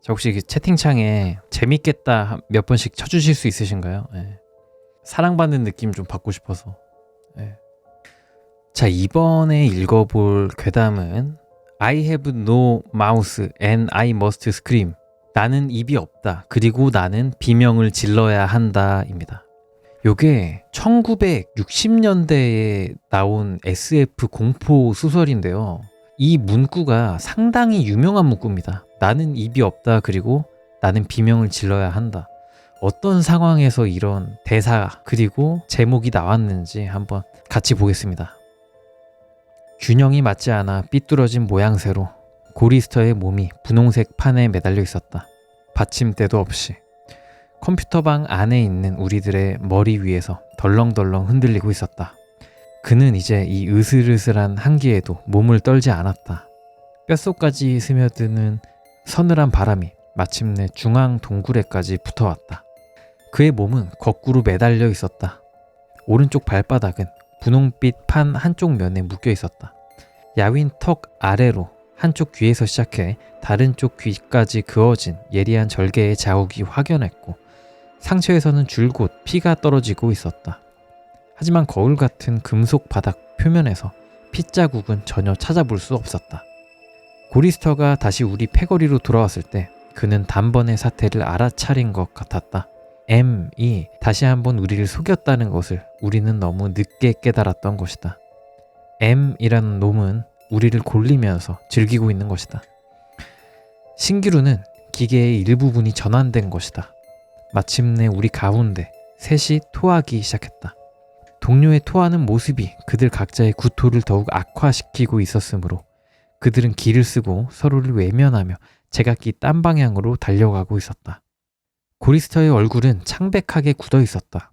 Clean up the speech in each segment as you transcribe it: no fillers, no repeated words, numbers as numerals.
자, 혹시 채팅창에 재밌겠다 몇 번씩 쳐주실 수 있으신가요? 네. 사랑받는 느낌 좀 받고 싶어서. 네. 자, 이번에 읽어볼 괴담은 I have no mouth and I must scream. 나는 입이 없다. 그리고 나는 비명을 질러야 한다. 입니다. 요게 1960년대에 나온 SF 공포 소설인데요. 이 문구가 상당히 유명한 문구입니다. 나는 입이 없다. 그리고 나는 비명을 질러야 한다. 어떤 상황에서 이런 대사 그리고 제목이 나왔는지 한번 같이 보겠습니다. 균형이 맞지 않아 삐뚤어진 모양새로 고리스터의 몸이 분홍색 판에 매달려 있었다. 받침대도 없이 컴퓨터방 안에 있는 우리들의 머리 위에서 덜렁덜렁 흔들리고 있었다. 그는 이제 이 으슬으슬한 한기에도 몸을 떨지 않았다. 뼛속까지 스며드는 서늘한 바람이 마침내 중앙 동굴에까지 붙어왔다. 그의 몸은 거꾸로 매달려 있었다. 오른쪽 발바닥은 분홍빛 판 한쪽 면에 묶여 있었다. 야윈 턱 아래로 한쪽 귀에서 시작해 다른 쪽 귀까지 그어진 예리한 절개의 자국이 확연했고 상처에서는 줄곧 피가 떨어지고 있었다. 하지만 거울 같은 금속 바닥 표면에서 핏자국은 전혀 찾아볼 수 없었다. 고리스터가 다시 우리 패거리로 돌아왔을 때 그는 단번에 사태를 알아차린 것 같았다. M이 다시 한번 우리를 속였다는 것을 우리는 너무 늦게 깨달았던 것이다. M이라는 놈은 우리를 골리면서 즐기고 있는 것이다. 신기루는 기계의 일부분이 전환된 것이다. 마침내 우리 가운데 셋이 토하기 시작했다. 동료의 토하는 모습이 그들 각자의 구토를 더욱 악화시키고 있었으므로 그들은 기를 쓰고 서로를 외면하며 제각기 딴 방향으로 달려가고 있었다. 고리스터의 얼굴은 창백하게 굳어 있었다.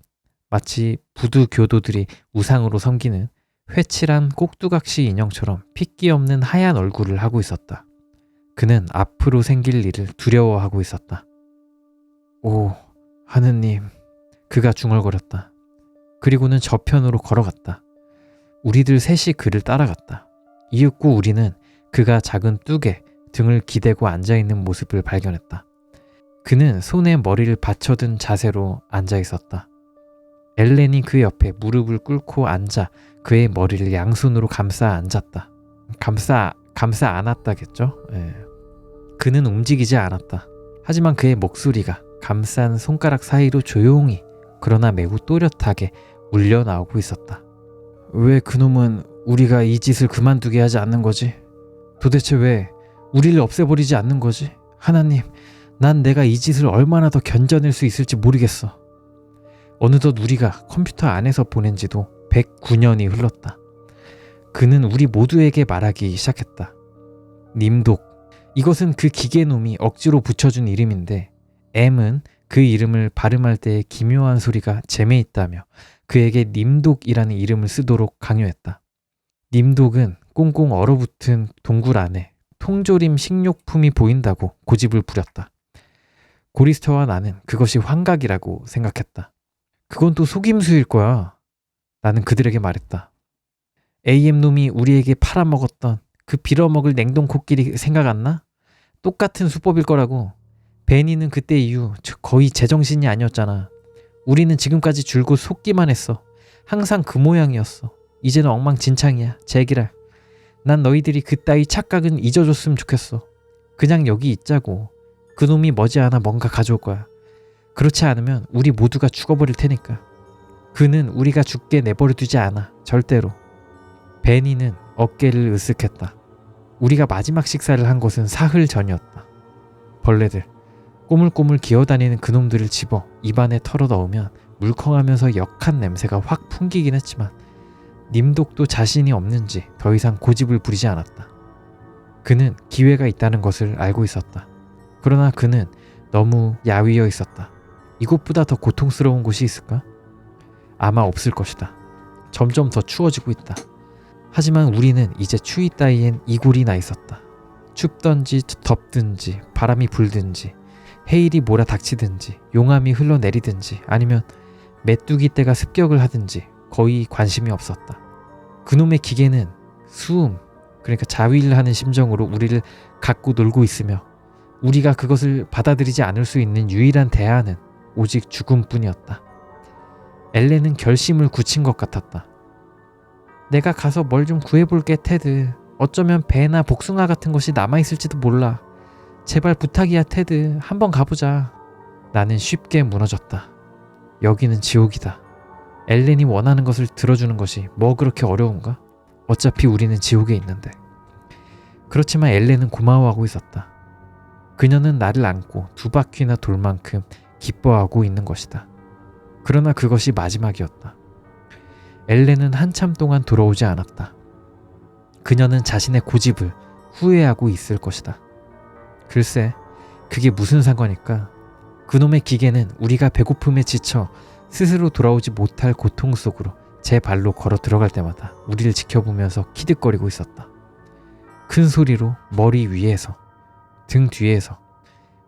마치 부두 교도들이 우상으로 섬기는 회칠한 꼭두각시 인형처럼 핏기 없는 하얀 얼굴을 하고 있었다. 그는 앞으로 생길 일을 두려워하고 있었다. 오, 하느님, 그가 중얼거렸다. 그리고는 저편으로 걸어갔다. 우리들 셋이 그를 따라갔다. 이윽고 우리는 그가 작은 뚝에 등을 기대고 앉아있는 모습을 발견했다. 그는 손에 머리를 받쳐든 자세로 앉아 있었다. 엘렌이 그 옆에 무릎을 꿇고 앉아 그의 머리를 양손으로 감싸 앉았다. 감싸 안았다겠죠? 예. 그는 움직이지 않았다. 하지만 그의 목소리가 감싼 손가락 사이로 조용히 그러나 매우 또렷하게 울려 나오고 있었다. 왜 그놈은 우리가 이 짓을 그만두게 하지 않는 거지? 도대체 왜 우리를 없애버리지 않는 거지? 하나님, 난 내가 이 짓을 얼마나 더 견뎌낼 수 있을지 모르겠어. 어느덧 우리가 컴퓨터 안에서 보낸 지도 109년이 흘렀다. 그는 우리 모두에게 말하기 시작했다. 님독. 이것은 그 기계놈이 억지로 붙여준 이름인데 M은 그 이름을 발음할 때의 기묘한 소리가 재미있다며 그에게 님독이라는 이름을 쓰도록 강요했다. 님독은 꽁꽁 얼어붙은 동굴 안에 통조림 식료품이 보인다고 고집을 부렸다. 고리스터와 나는 그것이 환각이라고 생각했다. 그건 또 속임수일 거야. 나는 그들에게 말했다. AM놈이 우리에게 팔아먹었던 그 빌어먹을 냉동 코끼리 생각 안 나? 똑같은 수법일 거라고. 베니는 그때 이후 거의 제정신이 아니었잖아. 우리는 지금까지 줄곧 속기만 했어. 항상 그 모양이었어. 이제는 엉망진창이야. 제기랄. 난 너희들이 그따위 착각은 잊어줬으면 좋겠어. 그냥 여기 있자고. 그놈이 머지않아 뭔가 가져올 거야. 그렇지 않으면 우리 모두가 죽어버릴 테니까. 그는 우리가 죽게 내버려두지 않아. 절대로. 베니는 어깨를 으쓱했다. 우리가 마지막 식사를 한 것은 사흘 전이었다. 벌레들, 꼬물꼬물 기어다니는 그놈들을 집어 입안에 털어 넣으면 물컹하면서 역한 냄새가 확 풍기긴 했지만 님독도 자신이 없는지 더 이상 고집을 부리지 않았다. 그는 기회가 있다는 것을 알고 있었다. 그러나 그는 너무 야위어 있었다. 이곳보다 더 고통스러운 곳이 있을까? 아마 없을 것이다. 점점 더 추워지고 있다. 하지만 우리는 이제 추위 따위엔 이골이 나 있었다. 춥던지 덥든지 바람이 불든지 해일이 몰아닥치든지 용암이 흘러내리든지 아니면 메뚜기 떼가 습격을 하든지 거의 관심이 없었다. 그놈의 기계는 수음, 그러니까 자위를 하는 심정으로 우리를 갖고 놀고 있으며 우리가 그것을 받아들이지 않을 수 있는 유일한 대안은 오직 죽음뿐이었다. 엘렌은 결심을 굳힌 것 같았다. 내가 가서 뭘 좀 구해볼게, 테드. 어쩌면 배나 복숭아 같은 것이 남아있을지도 몰라. 제발 부탁이야, 테드. 한번 가보자. 나는 쉽게 무너졌다. 여기는 지옥이다. 엘렌이 원하는 것을 들어주는 것이 뭐 그렇게 어려운가? 어차피 우리는 지옥에 있는데. 그렇지만 엘렌은 고마워하고 있었다. 그녀는 나를 안고 2바퀴나 돌 만큼 기뻐하고 있는 것이다. 그러나 그것이 마지막이었다. 엘렌은 한참 동안 돌아오지 않았다. 그녀는 자신의 고집을 후회하고 있을 것이다. 글쎄, 그게 무슨 상관일까? 그놈의 기계는 우리가 배고픔에 지쳐 스스로 돌아오지 못할 고통 속으로 제 발로 걸어 들어갈 때마다 우리를 지켜보면서 키득거리고 있었다. 큰 소리로 머리 위에서, 등 뒤에서,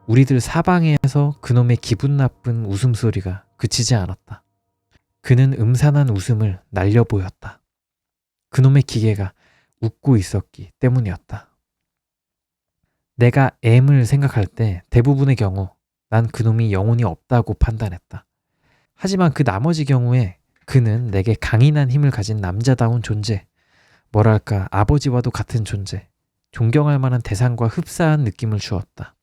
우리들 사방에서 그놈의 기분 나쁜 웃음소리가 그치지 않았다. 그는 음산한 웃음을 날려보였다. 그놈의 기계가 웃고 있었기 때문이었다. 내가 M을 생각할 때 대부분의 경우 난 그놈이 영혼이 없다고 판단했다. 하지만 그 나머지 경우에 그는 내게 강인한 힘을 가진 남자다운 존재, 뭐랄까 아버지와도 같은 존재, 존경할 만한 대상과 흡사한 느낌을 주었다.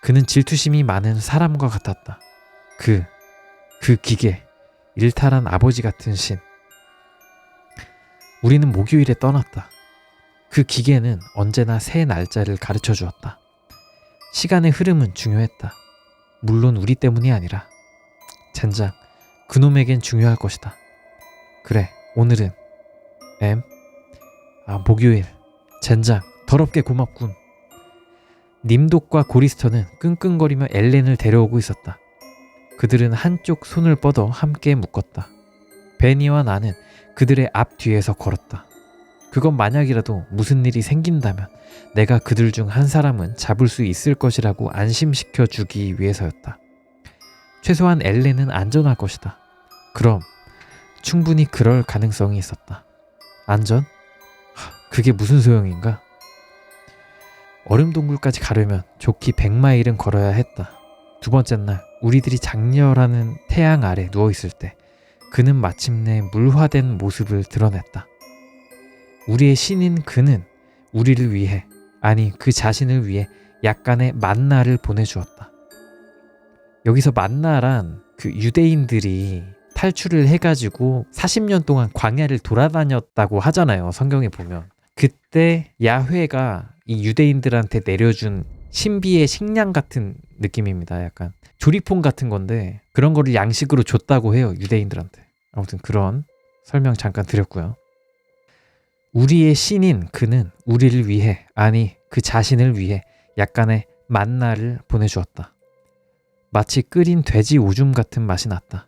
그는 질투심이 많은 사람과 같았다. 그 기계, 일탈한 아버지 같은 신. 우리는 목요일에 떠났다. 그 기계는 언제나 새 날짜를 가르쳐 주었다. 시간의 흐름은 중요했다. 물론 우리 때문이 아니라 젠장, 그놈에겐 중요할 것이다. 그래, 오늘은 M? 목요일. 젠장, 더럽게 고맙군. 님독과 고리스터는 끙끙거리며 엘렌을 데려오고 있었다. 그들은 한쪽 손을 뻗어 함께 묶었다. 베니와 나는 그들의 앞뒤에서 걸었다. 그건 만약이라도 무슨 일이 생긴다면 내가 그들 중 한 사람은 잡을 수 있을 것이라고 안심시켜 주기 위해서였다. 최소한 엘렌은 안전할 것이다. 그럼 충분히 그럴 가능성이 있었다. 안전? 그게 무슨 소용인가? 얼음동굴까지 가려면 좋기 100마일은 걸어야 했다. 2번째 날 우리들이 장렬하는 태양 아래 누워있을 때 그는 마침내 물화된 모습을 드러냈다. 우리의 신인 그는 우리를 위해, 아니 그 자신을 위해 약간의 만나를 보내주었다. 여기서 만나란 그 유대인들이 탈출을 해가지고 40년 동안 광야를 돌아다녔다고 하잖아요. 성경에 보면. 그때 야훼가 이 유대인들한테 내려준 신비의 식량 같은 느낌입니다. 약간 조리폰 같은 건데 그런 거를 양식으로 줬다고 해요. 유대인들한테. 아무튼 그런 설명 잠깐 드렸고요. 우리의 신인 그는 우리를 위해, 아니 그 자신을 위해 약간의 만나를 보내주었다. 마치 끓인 돼지 오줌 같은 맛이 났다.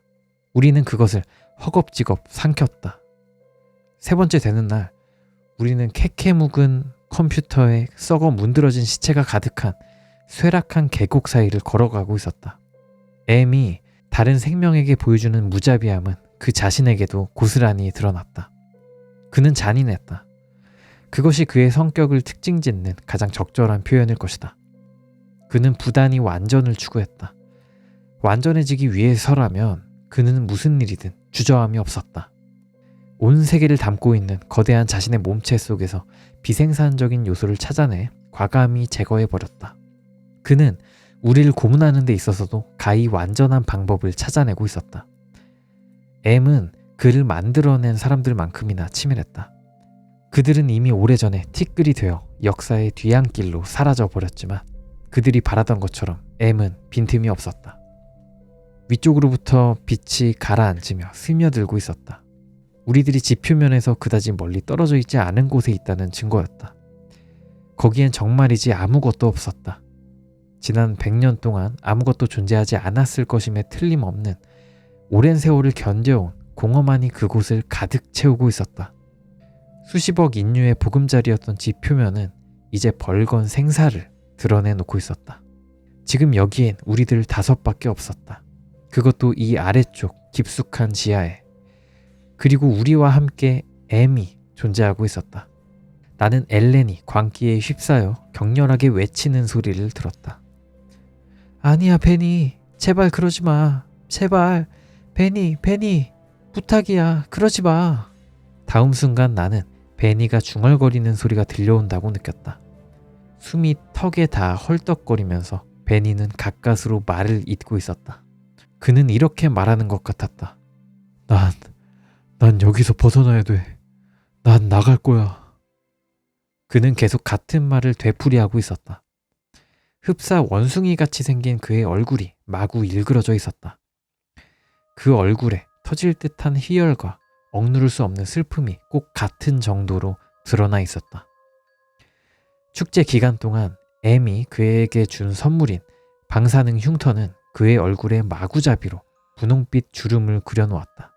우리는 그것을 허겁지겁 삼켰다. 3번째 되는 날 우리는 캐캐 묵은 컴퓨터에 썩어 문드러진 시체가 가득한 쇠락한 계곡 사이를 걸어가고 있었다. M이 다른 생명에게 보여주는 무자비함은 그 자신에게도 고스란히 드러났다. 그는 잔인했다. 그것이 그의 성격을 특징짓는 가장 적절한 표현일 것이다. 그는 부단히 완전을 추구했다. 완전해지기 위해서라면 그는 무슨 일이든 주저함이 없었다. 온 세계를 담고 있는 거대한 자신의 몸체 속에서 비생산적인 요소를 찾아내 과감히 제거해버렸다. 그는 우리를 고문하는 데 있어서도 가히 완전한 방법을 찾아내고 있었다. M은 그를 만들어낸 사람들만큼이나 치밀했다. 그들은 이미 오래전에 티끌이 되어 역사의 뒤안길로 사라져버렸지만 그들이 바라던 것처럼 M은 빈틈이 없었다. 위쪽으로부터 빛이 가라앉으며 스며들고 있었다. 우리들이 지표면에서 그다지 멀리 떨어져 있지 않은 곳에 있다는 증거였다. 거기엔 정말이지 아무것도 없었다. 지난 100년 동안 아무것도 존재하지 않았을 것임에 틀림없는 오랜 세월을 견뎌온 공허만이 그곳을 가득 채우고 있었다. 수십억 인류의 보금자리였던 지표면은 이제 벌건 생사를 드러내놓고 있었다. 지금 여기엔 우리들 5밖에 없었다. 그것도 이 아래쪽 깊숙한 지하에. 그리고 우리와 함께 M이 존재하고 있었다. 나는 엘렌이 광기에 휩싸여 격렬하게 외치는 소리를 들었다. 아니야, 베니. 제발 그러지 마. 제발. 베니, 부탁이야. 그러지 마. 다음 순간 나는 베니가 중얼거리는 소리가 들려온다고 느꼈다. 숨이 턱에 다 헐떡거리면서 베니는 가까스로 말을 잇고 있었다. 그는 이렇게 말하는 것 같았다. 난 여기서 벗어나야 돼. 난 나갈 거야. 그는 계속 같은 말을 되풀이하고 있었다. 흡사 원숭이같이 생긴 그의 얼굴이 마구 일그러져 있었다. 그 얼굴에 터질 듯한 희열과 억누를 수 없는 슬픔이 꼭 같은 정도로 드러나 있었다. 축제 기간 동안 엠이 그에게 준 선물인 방사능 흉터는 그의 얼굴에 마구잡이로 분홍빛 주름을 그려놓았다.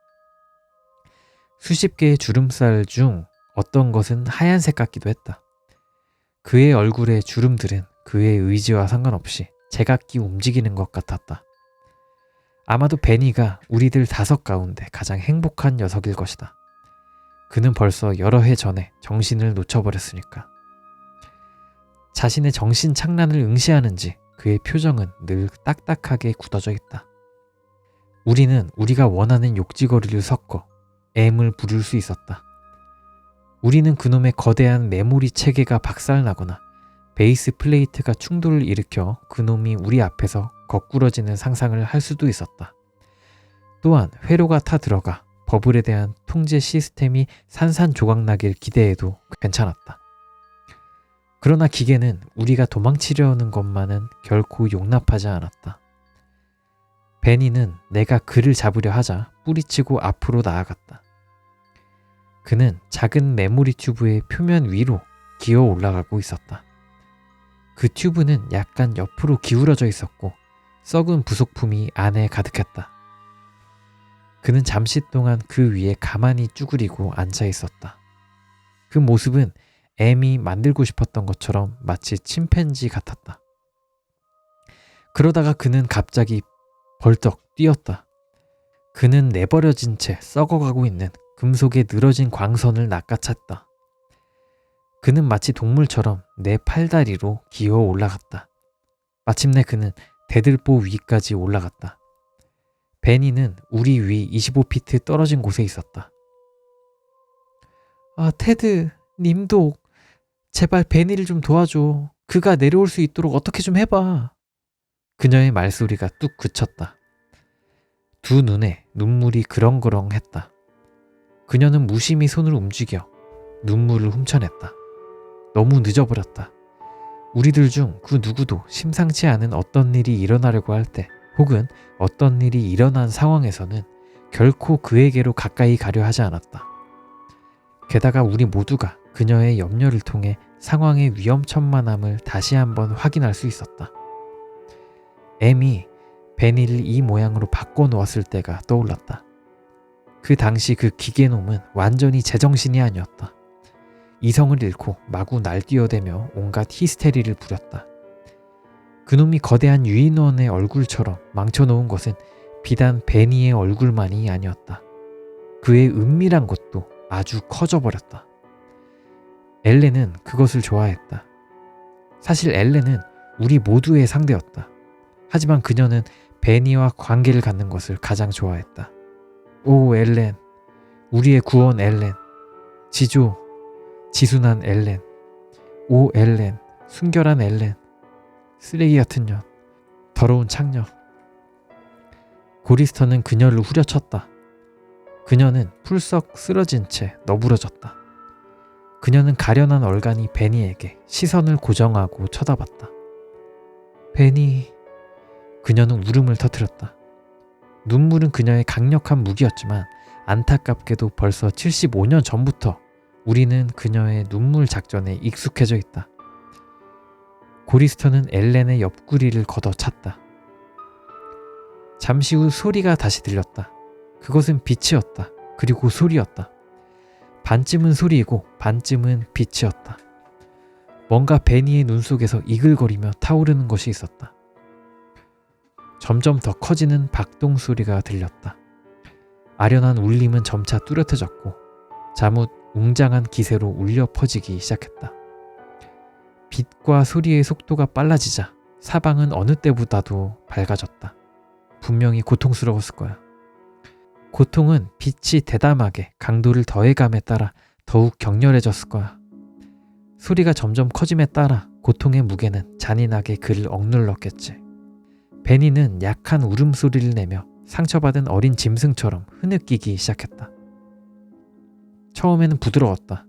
수십 개의 주름살 중 어떤 것은 하얀색 같기도 했다. 그의 얼굴의 주름들은 그의 의지와 상관없이 제각기 움직이는 것 같았다. 아마도 베니가 우리들 5 가운데 가장 행복한 녀석일 것이다. 그는 벌써 여러 해 전에 정신을 놓쳐버렸으니까. 자신의 정신 착란을 응시하는지 그의 표정은 늘 딱딱하게 굳어져 있다. 우리는 우리가 원하는 욕지거리를 섞어 M을 부를 수 있었다. 우리는 그놈의 거대한 메모리 체계가 박살나거나 베이스 플레이트가 충돌을 일으켜 그놈이 우리 앞에서 거꾸러지는 상상을 할 수도 있었다. 또한 회로가 타 들어가 버블에 대한 통제 시스템이 산산조각나길 기대해도 괜찮았다. 그러나 기계는 우리가 도망치려는 것만은 결코 용납하지 않았다. 베니는 내가 그를 잡으려 하자 뿌리치고 앞으로 나아갔다. 그는 작은 메모리 튜브의 표면 위로 기어 올라가고 있었다. 그 튜브는 약간 옆으로 기울어져 있었고 썩은 부속품이 안에 가득했다. 그는 잠시 동안 그 위에 가만히 쭈그리고 앉아 있었다. 그 모습은 M이 만들고 싶었던 것처럼 마치 침팬지 같았다. 그러다가 그는 갑자기 벌떡 뛰었다. 그는 내버려진 채 썩어가고 있는 금속의 늘어진 광선을 낚아챘다. 그는 마치 동물처럼 내 팔다리로 기어 올라갔다. 마침내 그는 대들보 위까지 올라갔다. 베니는 우리 위 25피트 떨어진 곳에 있었다. 아, 테드, 님도 제발 베니를 좀 도와줘. 그가 내려올 수 있도록 어떻게 좀 해봐. 그녀의 말소리가 뚝 그쳤다. 두 눈에 눈물이 그렁그렁했다. 그녀는 무심히 손을 움직여 눈물을 훔쳐냈다. 너무 늦어버렸다. 우리들 중 그 누구도 심상치 않은 어떤 일이 일어나려고 할 때 혹은 어떤 일이 일어난 상황에서는 결코 그에게로 가까이 가려 하지 않았다. 게다가 우리 모두가 그녀의 염려를 통해 상황의 위험천만함을 다시 한번 확인할 수 있었다. M이 베니를 이 모양으로 바꿔놓았을 때가 떠올랐다. 그 당시 그 기계놈은 완전히 제정신이 아니었다. 이성을 잃고 마구 날뛰어대며 온갖 히스테리를 부렸다. 그놈이 거대한 유인원의 얼굴처럼 망쳐놓은 것은 비단 베니의 얼굴만이 아니었다. 그의 은밀한 것도 아주 커져버렸다. 엘렌은 그것을 좋아했다. 사실 엘렌은 우리 모두의 상대였다. 하지만 그녀는 베니와 관계를 갖는 것을 가장 좋아했다. 오 엘렌, 우리의 구원 엘렌, 지순한 엘렌, 오 엘렌, 순결한 엘렌, 쓰레기 같은 년, 더러운 창녀. 고리스터는 그녀를 후려쳤다. 그녀는 풀썩 쓰러진 채 너부러졌다. 그녀는 가련한 얼간이 베니에게 시선을 고정하고 쳐다봤다. 베니. 그녀는 울음을 터뜨렸다. 눈물은 그녀의 강력한 무기였지만 안타깝게도 벌써 75년 전부터 우리는 그녀의 눈물 작전에 익숙해져 있다. 고리스터는 엘렌의 옆구리를 걷어찼다. 잠시 후 소리가 다시 들렸다. 그것은 빛이었다. 그리고 소리였다. 반쯤은 소리이고 반쯤은 빛이었다. 뭔가 베니의 눈 속에서 이글거리며 타오르는 것이 있었다. 점점 더 커지는 박동 소리가 들렸다. 아련한 울림은 점차 뚜렷해졌고 웅장한 기세로 울려 퍼지기 시작했다. 빛과 소리의 속도가 빨라지자 사방은 어느 때보다도 밝아졌다. 분명히 고통스러웠을 거야. 고통은 빛이 대담하게 강도를 더해감에 따라 더욱 격렬해졌을 거야. 소리가 점점 커짐에 따라 고통의 무게는 잔인하게 그를 억눌렀겠지. 베니는 약한 울음소리를 내며 상처받은 어린 짐승처럼 흐느끼기 시작했다. 처음에는 부드러웠다.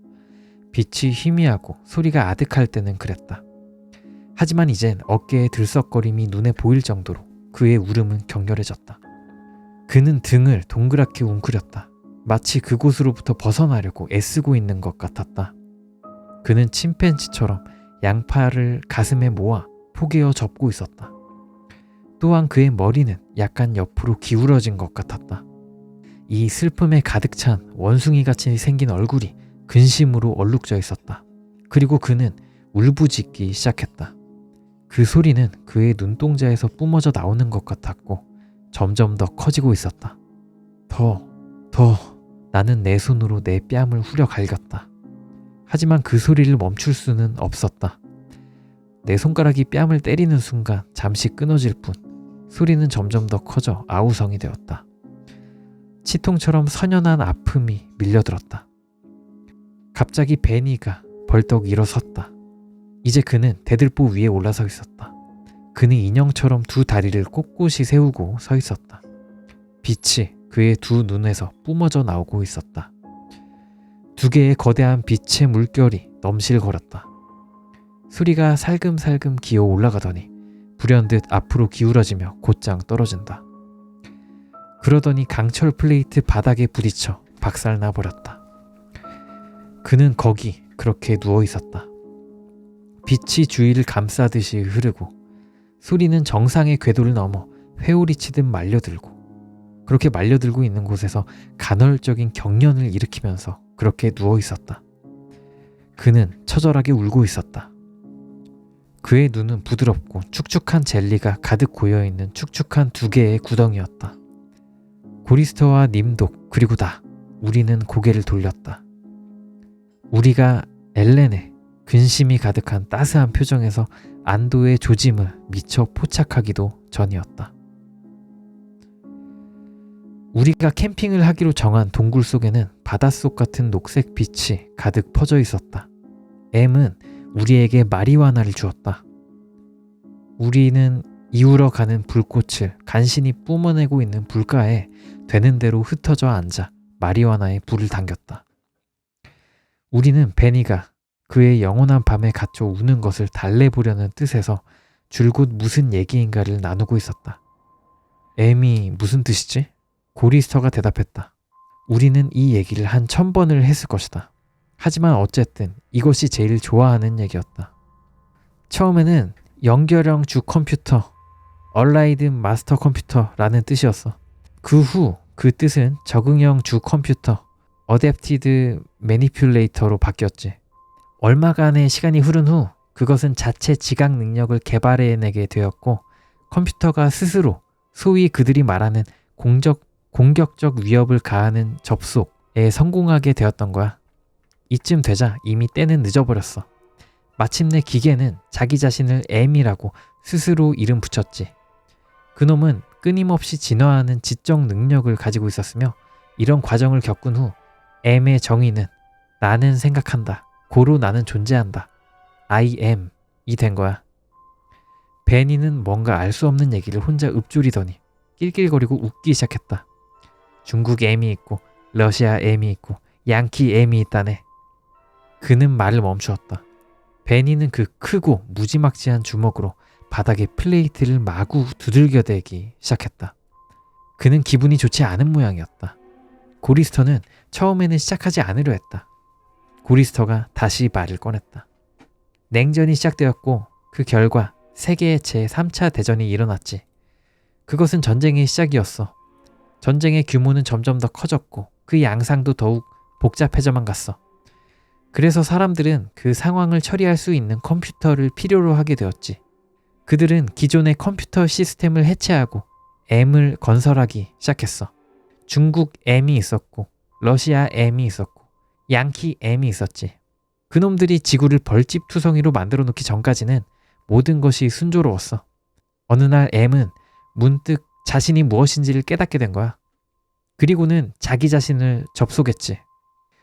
빛이 희미하고 소리가 아득할 때는 그랬다. 하지만 이젠 어깨의 들썩거림이 눈에 보일 정도로 그의 울음은 격렬해졌다. 그는 등을 동그랗게 웅크렸다. 마치 그곳으로부터 벗어나려고 애쓰고 있는 것 같았다. 그는 침팬지처럼 양팔을 가슴에 모아 포개어 접고 있었다. 또한 그의 머리는 약간 옆으로 기울어진 것 같았다. 이 슬픔에 가득 찬 원숭이같이 생긴 얼굴이 근심으로 얼룩져 있었다. 그리고 그는 울부짖기 시작했다. 그 소리는 그의 눈동자에서 뿜어져 나오는 것 같았고 점점 더 커지고 있었다. 더. 나는 내 손으로 내 뺨을 후려 갈겼다. 하지만 그 소리를 멈출 수는 없었다. 내 손가락이 뺨을 때리는 순간 잠시 끊어질 뿐 소리는 점점 더 커져 아우성이 되었다. 치통처럼 선연한 아픔이 밀려들었다. 갑자기 베니가 벌떡 일어섰다. 이제 그는 대들보 위에 올라서 있었다. 그는 인형처럼 두 다리를 꼿꼿이 세우고 서 있었다. 빛이 그의 두 눈에서 뿜어져 나오고 있었다. 두 개의 거대한 빛의 물결이 넘실거렸다. 수리가 살금살금 기어 올라가더니 불현듯 앞으로 기울어지며 곧장 떨어진다. 그러더니 강철 플레이트 바닥에 부딪혀 박살나 버렸다. 그는 거기 그렇게 누워 있었다. 빛이 주위를 감싸듯이 흐르고 수리는 정상의 궤도를 넘어 회오리 치듯 말려들고 그렇게 말려들고 있는 곳에서 간헐적인 경련을 일으키면서 그렇게 누워 있었다. 그는 처절하게 울고 있었다. 그의 눈은 부드럽고 축축한 젤리가 가득 고여있는 축축한 두 개의 구덩이였다. 고리스터와 님독 그리고 나, 우리는 고개를 돌렸다. 우리가 엘렌의 근심이 가득한 따스한 표정에서 안도의 조짐을 미처 포착하기도 전이었다. 우리가 캠핑을 하기로 정한 동굴 속에는 바닷속 같은 녹색 빛이 가득 퍼져 있었다. M은 우리에게 마리화나를 주었다. 우리는 이우러 가는 불꽃을 간신히 뿜어내고 있는 불가에 되는 대로 흩어져 앉아 마리화나에 불을 당겼다. 우리는 베니가 그의 영원한 밤에 갇혀 우는 것을 달래보려는 뜻에서 줄곧 무슨 얘기인가를 나누고 있었다. M이 무슨 뜻이지? 고리스터가 대답했다. 우리는 이 얘기를 한 1000번을 했을 것이다. 하지만 어쨌든 이것이 제일 좋아하는 얘기였다. 처음에는 연결형 주 컴퓨터, 얼라이드 마스터 컴퓨터라는 뜻이었어. 그 후 그 뜻은 적응형 주 컴퓨터, 어댑티드 매니퓰레이터로 바뀌었지. 얼마간의 시간이 흐른 후 그것은 자체 지각 능력을 개발해내게 되었고 컴퓨터가 스스로 소위 그들이 말하는 공격적 위협을 가하는 접속에 성공하게 되었던 거야. 이쯤 되자 이미 때는 늦어버렸어. 마침내 기계는 자기 자신을 M이라고 스스로 이름 붙였지. 그놈은 끊임없이 진화하는 지적 능력을 가지고 있었으며 이런 과정을 겪은 후 M의 정의는 나는 생각한다. 고로 나는 존재한다. I am 이 된 거야. 베니는 뭔가 알 수 없는 얘기를 혼자 읊조리더니 낄낄거리고 웃기 시작했다. 중국 M이 있고 러시아 M이 있고 양키 M이 있다네. 그는 말을 멈추었다. 베니는 그 크고 무지막지한 주먹으로 바닥에 플레이트를 마구 두들겨대기 시작했다. 그는 기분이 좋지 않은 모양이었다. 고리스터는 처음에는 시작하지 않으려 했다. 고리스터가 다시 말을 꺼냈다. 냉전이 시작되었고 그 결과 세계의 제3차 대전이 일어났지. 그것은 전쟁의 시작이었어. 전쟁의 규모는 점점 더 커졌고 그 양상도 더욱 복잡해져만 갔어. 그래서 사람들은 그 상황을 처리할 수 있는 컴퓨터를 필요로 하게 되었지. 그들은 기존의 컴퓨터 시스템을 해체하고 M을 건설하기 시작했어. 중국 M이 있었고 러시아 M이 있었고 양키 M이 있었지. 그놈들이 지구를 벌집투성이로 만들어 놓기 전까지는 모든 것이 순조로웠어. 어느 날 M은 문득 자신이 무엇인지를 깨닫게 된 거야. 그리고는 자기 자신을 접속했지.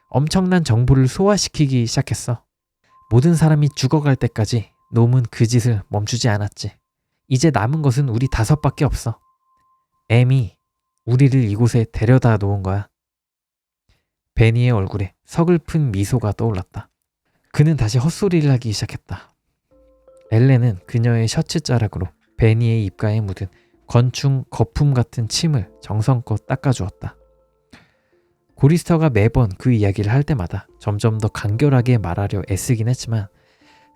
엄청난 정보를 소화시키기 시작했어. 모든 사람이 죽어갈 때까지 놈은 그 짓을 멈추지 않았지. 이제 남은 것은 우리 5밖에 없어. M이 우리를 이곳에 데려다 놓은 거야. 베니의 얼굴에 서글픈 미소가 떠올랐다. 그는 다시 헛소리를 하기 시작했다. 엘렌은 그녀의 셔츠 자락으로 베니의 입가에 묻은 건충 거품 같은 침을 정성껏 닦아주었다. 고리스터가 매번 그 이야기를 할 때마다 점점 더 간결하게 말하려 애쓰긴 했지만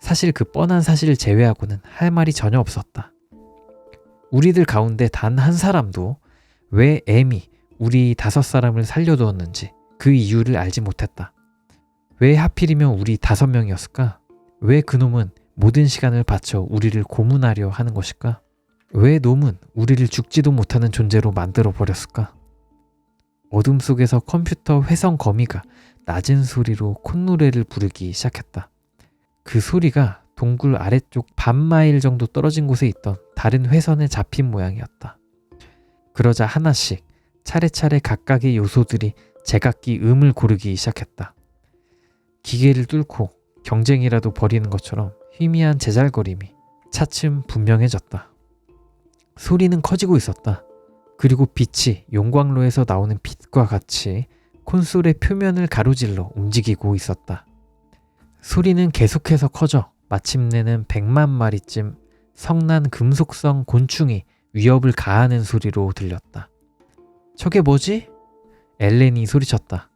사실 그 뻔한 사실을 제외하고는 할 말이 전혀 없었다. 우리들 가운데 단 한 사람도 왜 M이 우리 5사람을 살려두었는지 그 이유를 알지 못했다. 왜 하필이면 우리 5명이었을까? 왜 그놈은 모든 시간을 바쳐 우리를 고문하려 하는 것일까? 왜 놈은 우리를 죽지도 못하는 존재로 만들어 버렸을까? 어둠 속에서 컴퓨터 회선 거미가 낮은 소리로 콧노래를 부르기 시작했다. 그 소리가 동굴 아래쪽 반마일 정도 떨어진 곳에 있던 다른 회선에 잡힌 모양이었다. 그러자 하나씩 차례차례 각각의 요소들이 제각기 음을 고르기 시작했다. 기계를 뚫고 경쟁이라도 벌이는 것처럼 희미한 제잘거림이 차츰 분명해졌다. 소리는 커지고 있었다. 그리고 빛이 용광로에서 나오는 빛과 같이 콘솔의 표면을 가로질러 움직이고 있었다. 소리는 계속해서 커져 마침내는 100만 마리쯤 성난 금속성 곤충이 위협을 가하는 소리로 들렸다. 저게 뭐지? 엘렌이 소리쳤다.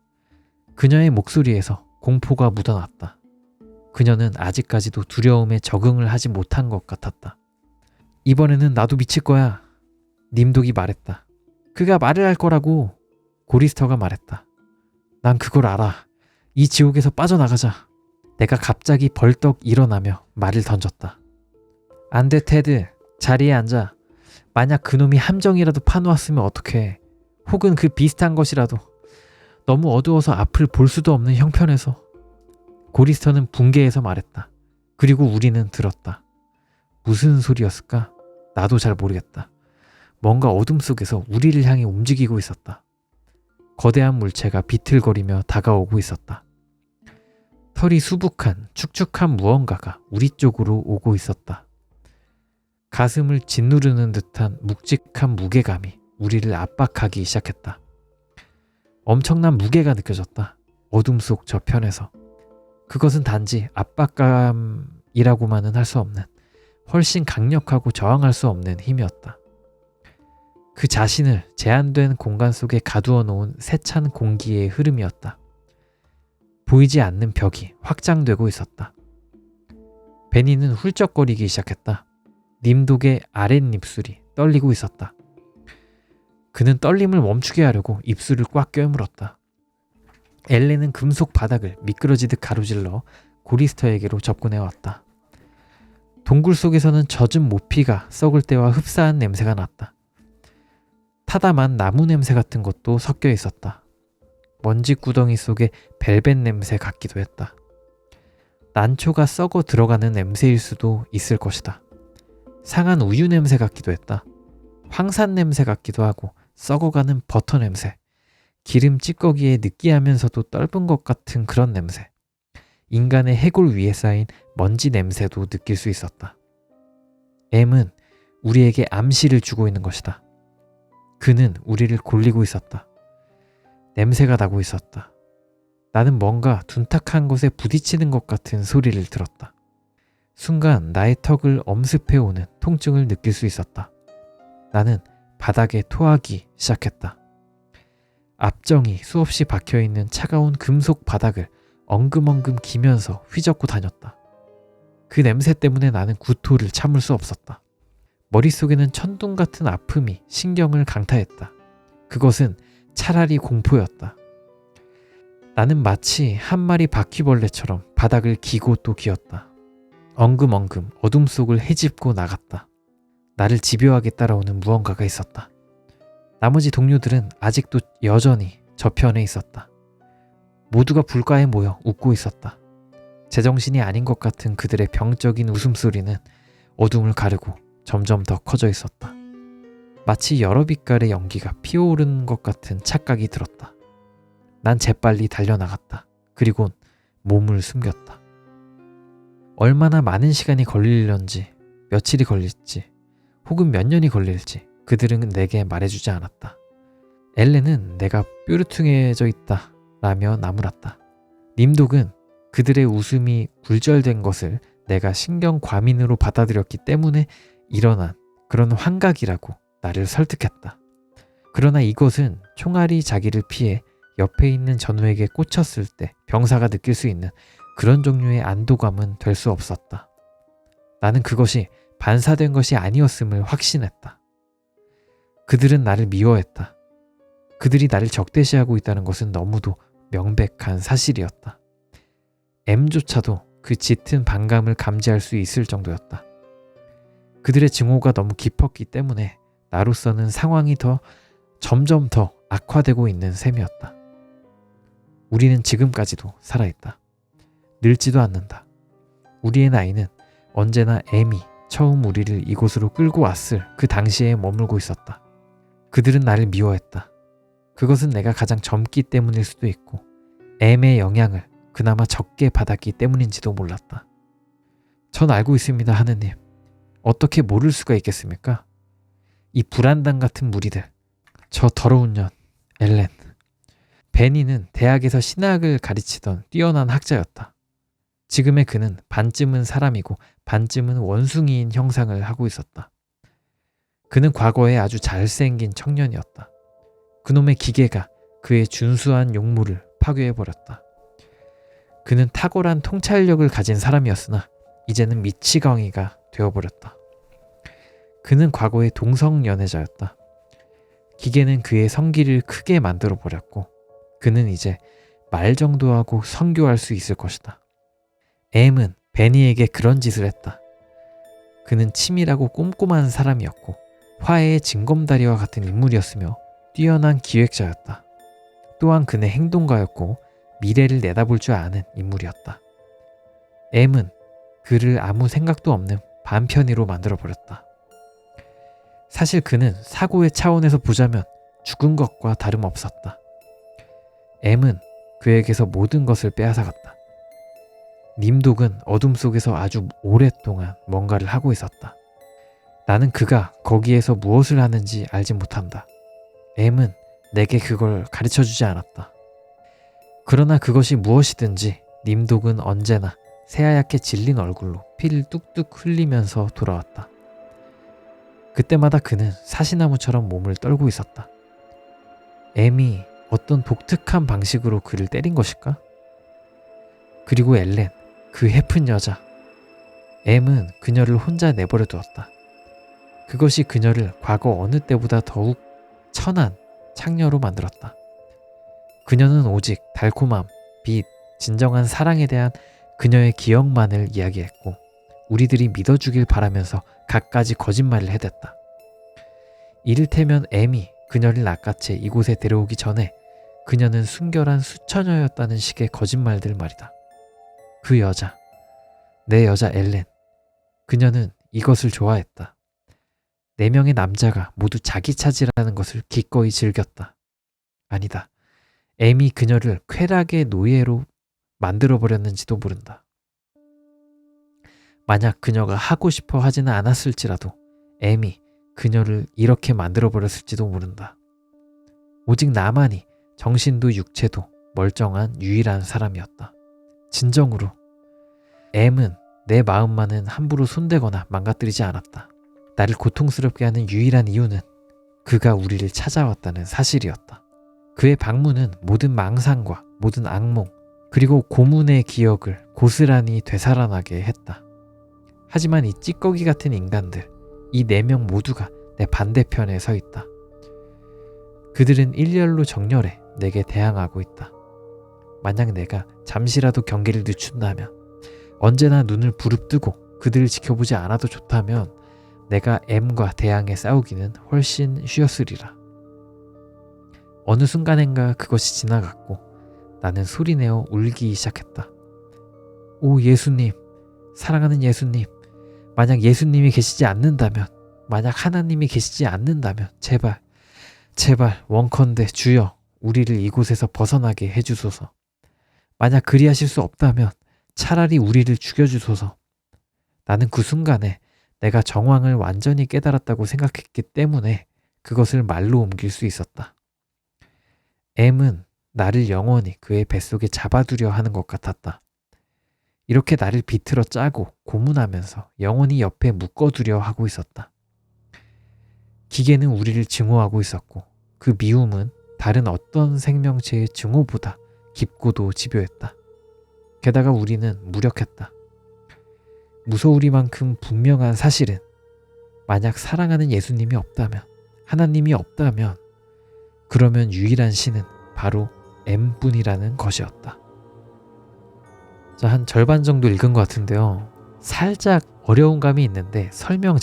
그녀의 목소리에서 공포가 묻어났다. 그녀는 아직까지도 두려움에 적응을 하지 못한 것 같았다. 이번에는 나도 미칠 거야. 님독이 말했다. 그가 말을 할 거라고. 고리스터가 말했다. 난 그걸 알아. 이 지옥에서 빠져나가자. 내가 갑자기 벌떡 일어나며 말을 던졌다. 안 돼, 테드. 자리에 앉아. 만약 그놈이 함정이라도 파놓았으면 어떡해. 혹은 그 비슷한 것이라도. 너무 어두워서 앞을 볼 수도 없는 형편에서. 고리스터는 붕괴해서 말했다. 그리고 우리는 들었다. 무슨 소리였을까? 나도 잘 모르겠다. 뭔가 어둠 속에서 우리를 향해 움직이고 있었다. 거대한 물체가 비틀거리며 다가오고 있었다. 털이 수북한 축축한 무언가가 우리 쪽으로 오고 있었다. 가슴을 짓누르는 듯한 묵직한 무게감이 우리를 압박하기 시작했다. 엄청난 무게가 느껴졌다. 어둠 속 저편에서. 그것은 단지 압박감이라고만은 할 수 없는 훨씬 강력하고 저항할 수 없는 힘이었다. 그 자신을 제한된 공간 속에 가두어 놓은 세찬 공기의 흐름이었다. 보이지 않는 벽이 확장되고 있었다. 베니는 훌쩍거리기 시작했다. 님독의 아랫입술이 떨리고 있었다. 그는 떨림을 멈추게 하려고 입술을 꽉 꿰물었다. 엘렌은 금속 바닥을 미끄러지듯 가로질러 고리스터에게로 접근해왔다. 동굴 속에서는 젖은 모피가 썩을 때와 흡사한 냄새가 났다. 타담한 나무 냄새 같은 것도 섞여 있었다. 먼지 구덩이 속에 벨벳 냄새 같기도 했다. 난초가 썩어 들어가는 냄새일 수도 있을 것이다. 상한 우유 냄새 같기도 했다. 황산 냄새 같기도 하고 썩어가는 버터 냄새, 기름 찌꺼기에 느끼하면서도 떫은 것 같은 그런 냄새, 인간의 해골 위에 쌓인 먼지 냄새도 느낄 수 있었다. M은 우리에게 암시를 주고 있는 것이다. 그는 우리를 골리고 있었다. 냄새가 나고 있었다. 나는 뭔가 둔탁한 것에 부딪히는 것 같은 소리를 들었다. 순간 나의 턱을 엄습해오는 통증을 느낄 수 있었다. 나는 바닥에 토하기 시작했다. 앞정이 수없이 박혀있는 차가운 금속 바닥을 엉금엉금 기면서 휘젓고 다녔다. 그 냄새 때문에 나는 구토를 참을 수 없었다. 머릿속에는 천둥 같은 아픔이 신경을 강타했다. 그것은 차라리 공포였다. 나는 마치 한 마리 바퀴벌레처럼 바닥을 기고 또 기었다. 엉금엉금 어둠 속을 헤집고 나갔다. 나를 집요하게 따라오는 무언가가 있었다. 나머지 동료들은 아직도 여전히 저편에 있었다. 모두가 불가에 모여 웃고 있었다. 제정신이 아닌 것 같은 그들의 병적인 웃음소리는 어둠을 가르고 점점 더 커져 있었다. 마치 여러 빛깔의 연기가 피어오르는 것 같은 착각이 들었다. 난 재빨리 달려나갔다. 그리곤 몸을 숨겼다. 얼마나 많은 시간이 걸릴런지, 며칠이 걸릴지, 혹은 몇 년이 걸릴지 그들은 내게 말해주지 않았다. 엘렌은 내가 뾰루퉁해져 있다 라며 나무랐다. 님독은 그들의 웃음이 굴절된 것을 내가 신경 과민으로 받아들였기 때문에 일어난 그런 환각이라고 나를 설득했다. 그러나 이것은 총알이 자기를 피해 옆에 있는 전우에게 꽂혔을 때 병사가 느낄 수 있는 그런 종류의 안도감은 될 수 없었다. 나는 그것이 반사된 것이 아니었음을 확신했다. 그들은 나를 미워했다. 그들이 나를 적대시하고 있다는 것은 너무도 명백한 사실이었다. M조차도 그 짙은 반감을 감지할 수 있을 정도였다. 그들의 증오가 너무 깊었기 때문에 나로서는 상황이 점점 더 악화되고 있는 셈이었다. 우리는 지금까지도 살아있다. 늙지도 않는다. 우리의 나이는 언제나 M이 처음 우리를 이곳으로 끌고 왔을 그 당시에 머물고 있었다. 그들은 나를 미워했다. 그것은 내가 가장 젊기 때문일 수도 있고 M의 영향을 그나마 적게 받았기 때문인지도 몰랐다. 전 알고 있습니다, 하느님. 어떻게 모를 수가 있겠습니까? 이 불안당 같은 무리들, 저 더러운 년, 엘렌. 베니는 대학에서 신학을 가르치던 뛰어난 학자였다. 지금의 그는 반쯤은 사람이고 반쯤은 원숭이인 형상을 하고 있었다. 그는 과거에 아주 잘생긴 청년이었다. 그놈의 기계가 그의 준수한 용모를 파괴해버렸다. 그는 탁월한 통찰력을 가진 사람이었으나 이제는 미치광이가 되어버렸다. 그는 과거의 동성연애자였다. 기계는 그의 성기를 크게 만들어버렸고 그는 이제 말 정도 하고 선교할 수 있을 것이다. M은 베니에게 그런 짓을 했다. 그는 치밀하고 꼼꼼한 사람이었고 화해의 징검다리와 같은 인물이었으며 뛰어난 기획자였다. 또한 그는 행동가였고 미래를 내다볼 줄 아는 인물이었다. M은 그를 아무 생각도 없는 반편이로 만들어버렸다. 사실 그는 사고의 차원에서 보자면 죽은 것과 다름없었다. M은 그에게서 모든 것을 빼앗아갔다. 님독은 어둠 속에서 아주 오랫동안 뭔가를 하고 있었다. 나는 그가 거기에서 무엇을 하는지 알지 못한다. M은 내게 그걸 가르쳐주지 않았다. 그러나 그것이 무엇이든지 님독은 언제나 새하얗게 질린 얼굴로 피를 뚝뚝 흘리면서 돌아왔다. 그때마다 그는 사시나무처럼 몸을 떨고 있었다. M이 어떤 독특한 방식으로 그를 때린 것일까? 그리고 엘렌, 그 해픈 여자. M은 그녀를 혼자 내버려 두었다. 그것이 그녀를 과거 어느 때보다 더욱 천한 창녀로 만들었다. 그녀는 오직 달콤함, 빛, 진정한 사랑에 대한 그녀의 기억만을 이야기했고 우리들이 믿어주길 바라면서 갖가지 거짓말을 해댔다. 이를테면 M이 그녀를 낚아채 이곳에 데려오기 전에 그녀는 순결한 수처녀였다는 식의 거짓말들 말이다. 그 여자, 내 여자 엘렌, 그녀는 이것을 좋아했다. 4명의 남자가 모두 자기 차지라는 것을 기꺼이 즐겼다. 아니다. M이 그녀를 쾌락의 노예로 만들어버렸는지도 모른다. 만약 그녀가 하고 싶어 하지는 않았을지라도 M이 그녀를 이렇게 만들어버렸을지도 모른다. 오직 나만이 정신도 육체도 멀쩡한 유일한 사람이었다. 진정으로 M은 내 마음만은 함부로 손대거나 망가뜨리지 않았다. 나를 고통스럽게 하는 유일한 이유는 그가 우리를 찾아왔다는 사실이었다. 그의 방문은 모든 망상과 모든 악몽 그리고 고문의 기억을 고스란히 되살아나게 했다. 하지만 이 찌꺼기 같은 인간들, 이 4명 모두가 내 반대편에 서 있다. 그들은 일렬로 정렬해 내게 대항하고 있다. 만약 내가 잠시라도 경계를 늦춘다면, 언제나 눈을 부릅뜨고 그들을 지켜보지 않아도 좋다면 내가 M과 대항해 싸우기는 훨씬 쉬웠으리라. 어느 순간엔가 그것이 지나갔고 나는 소리내어 울기 시작했다. 오 예수님, 사랑하는 예수님, 만약 예수님이 계시지 않는다면, 만약 하나님이 계시지 않는다면 제발 원컨대 주여 우리를 이곳에서 벗어나게 해주소서. 만약 그리하실 수 없다면 차라리 우리를 죽여주소서. 나는 그 순간에 내가 정황을 완전히 깨달았다고 생각했기 때문에 그것을 말로 옮길 수 있었다. M은 나를 영원히 그의 뱃속에 잡아두려 하는 것 같았다. 이렇게 나를 비틀어 짜고 고문하면서 영원히 옆에 묶어두려 하고 있었다. 기계는 우리를 증오하고 있었고 그 미움은 다른 어떤 생명체의 증오보다 깊고도 집요했다. 게다가 우리는 무력했다. 무서우리만큼 분명한 사실은 만약 사랑하는 예수님이 없다면, 하나님이 없다면 그러면 유일한 신은 바로 M뿐이라는 것이었다. 자, 한 절반 정도 읽은 것 같은데요. 살짝 어려운 감이 있는데 설명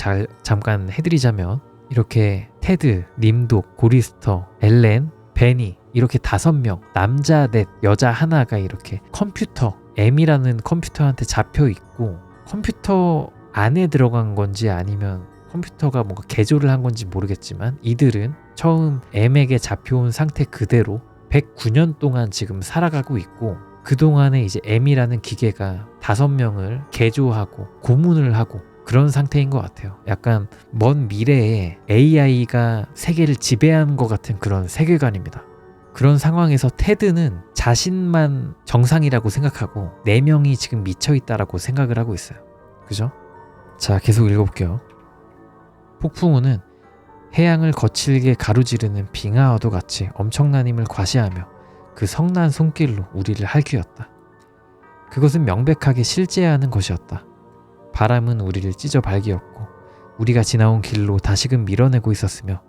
잠깐 해드리자면 이렇게 테드, 림독, 고리스터, 엘렌, 베니 이렇게 5명, 남자 넷, 여자 하나가 이렇게 컴퓨터, M이라는 컴퓨터한테 잡혀 있고 컴퓨터 안에 들어간 건지 아니면 컴퓨터가 뭔가 개조를 한 건지 모르겠지만 이들은 처음 M에게 잡혀온 상태 그대로 109년 동안 지금 살아가고 있고 그동안에 이제 M이라는 기계가 5명을 개조하고 고문을 하고 그런 상태인 것 같아요. 약간 먼 미래에 AI가 세계를 지배한 것 같은 그런 세계관입니다. 그런 상황에서 테드는 자신만 정상이라고 생각하고 4명이 지금 미쳐있다라고 생각을 하고 있어요. 그죠? 자, 계속 읽어볼게요. 폭풍우는 해양을 거칠게 가로지르는 빙하와도 같이 엄청난 힘을 과시하며 그 성난 손길로 우리를 할퀴었다. 그것은 명백하게 실제하는 것이었다. 바람은 우리를 찢어 발기었고 우리가 지나온 길로 다시금 밀어내고 있었으며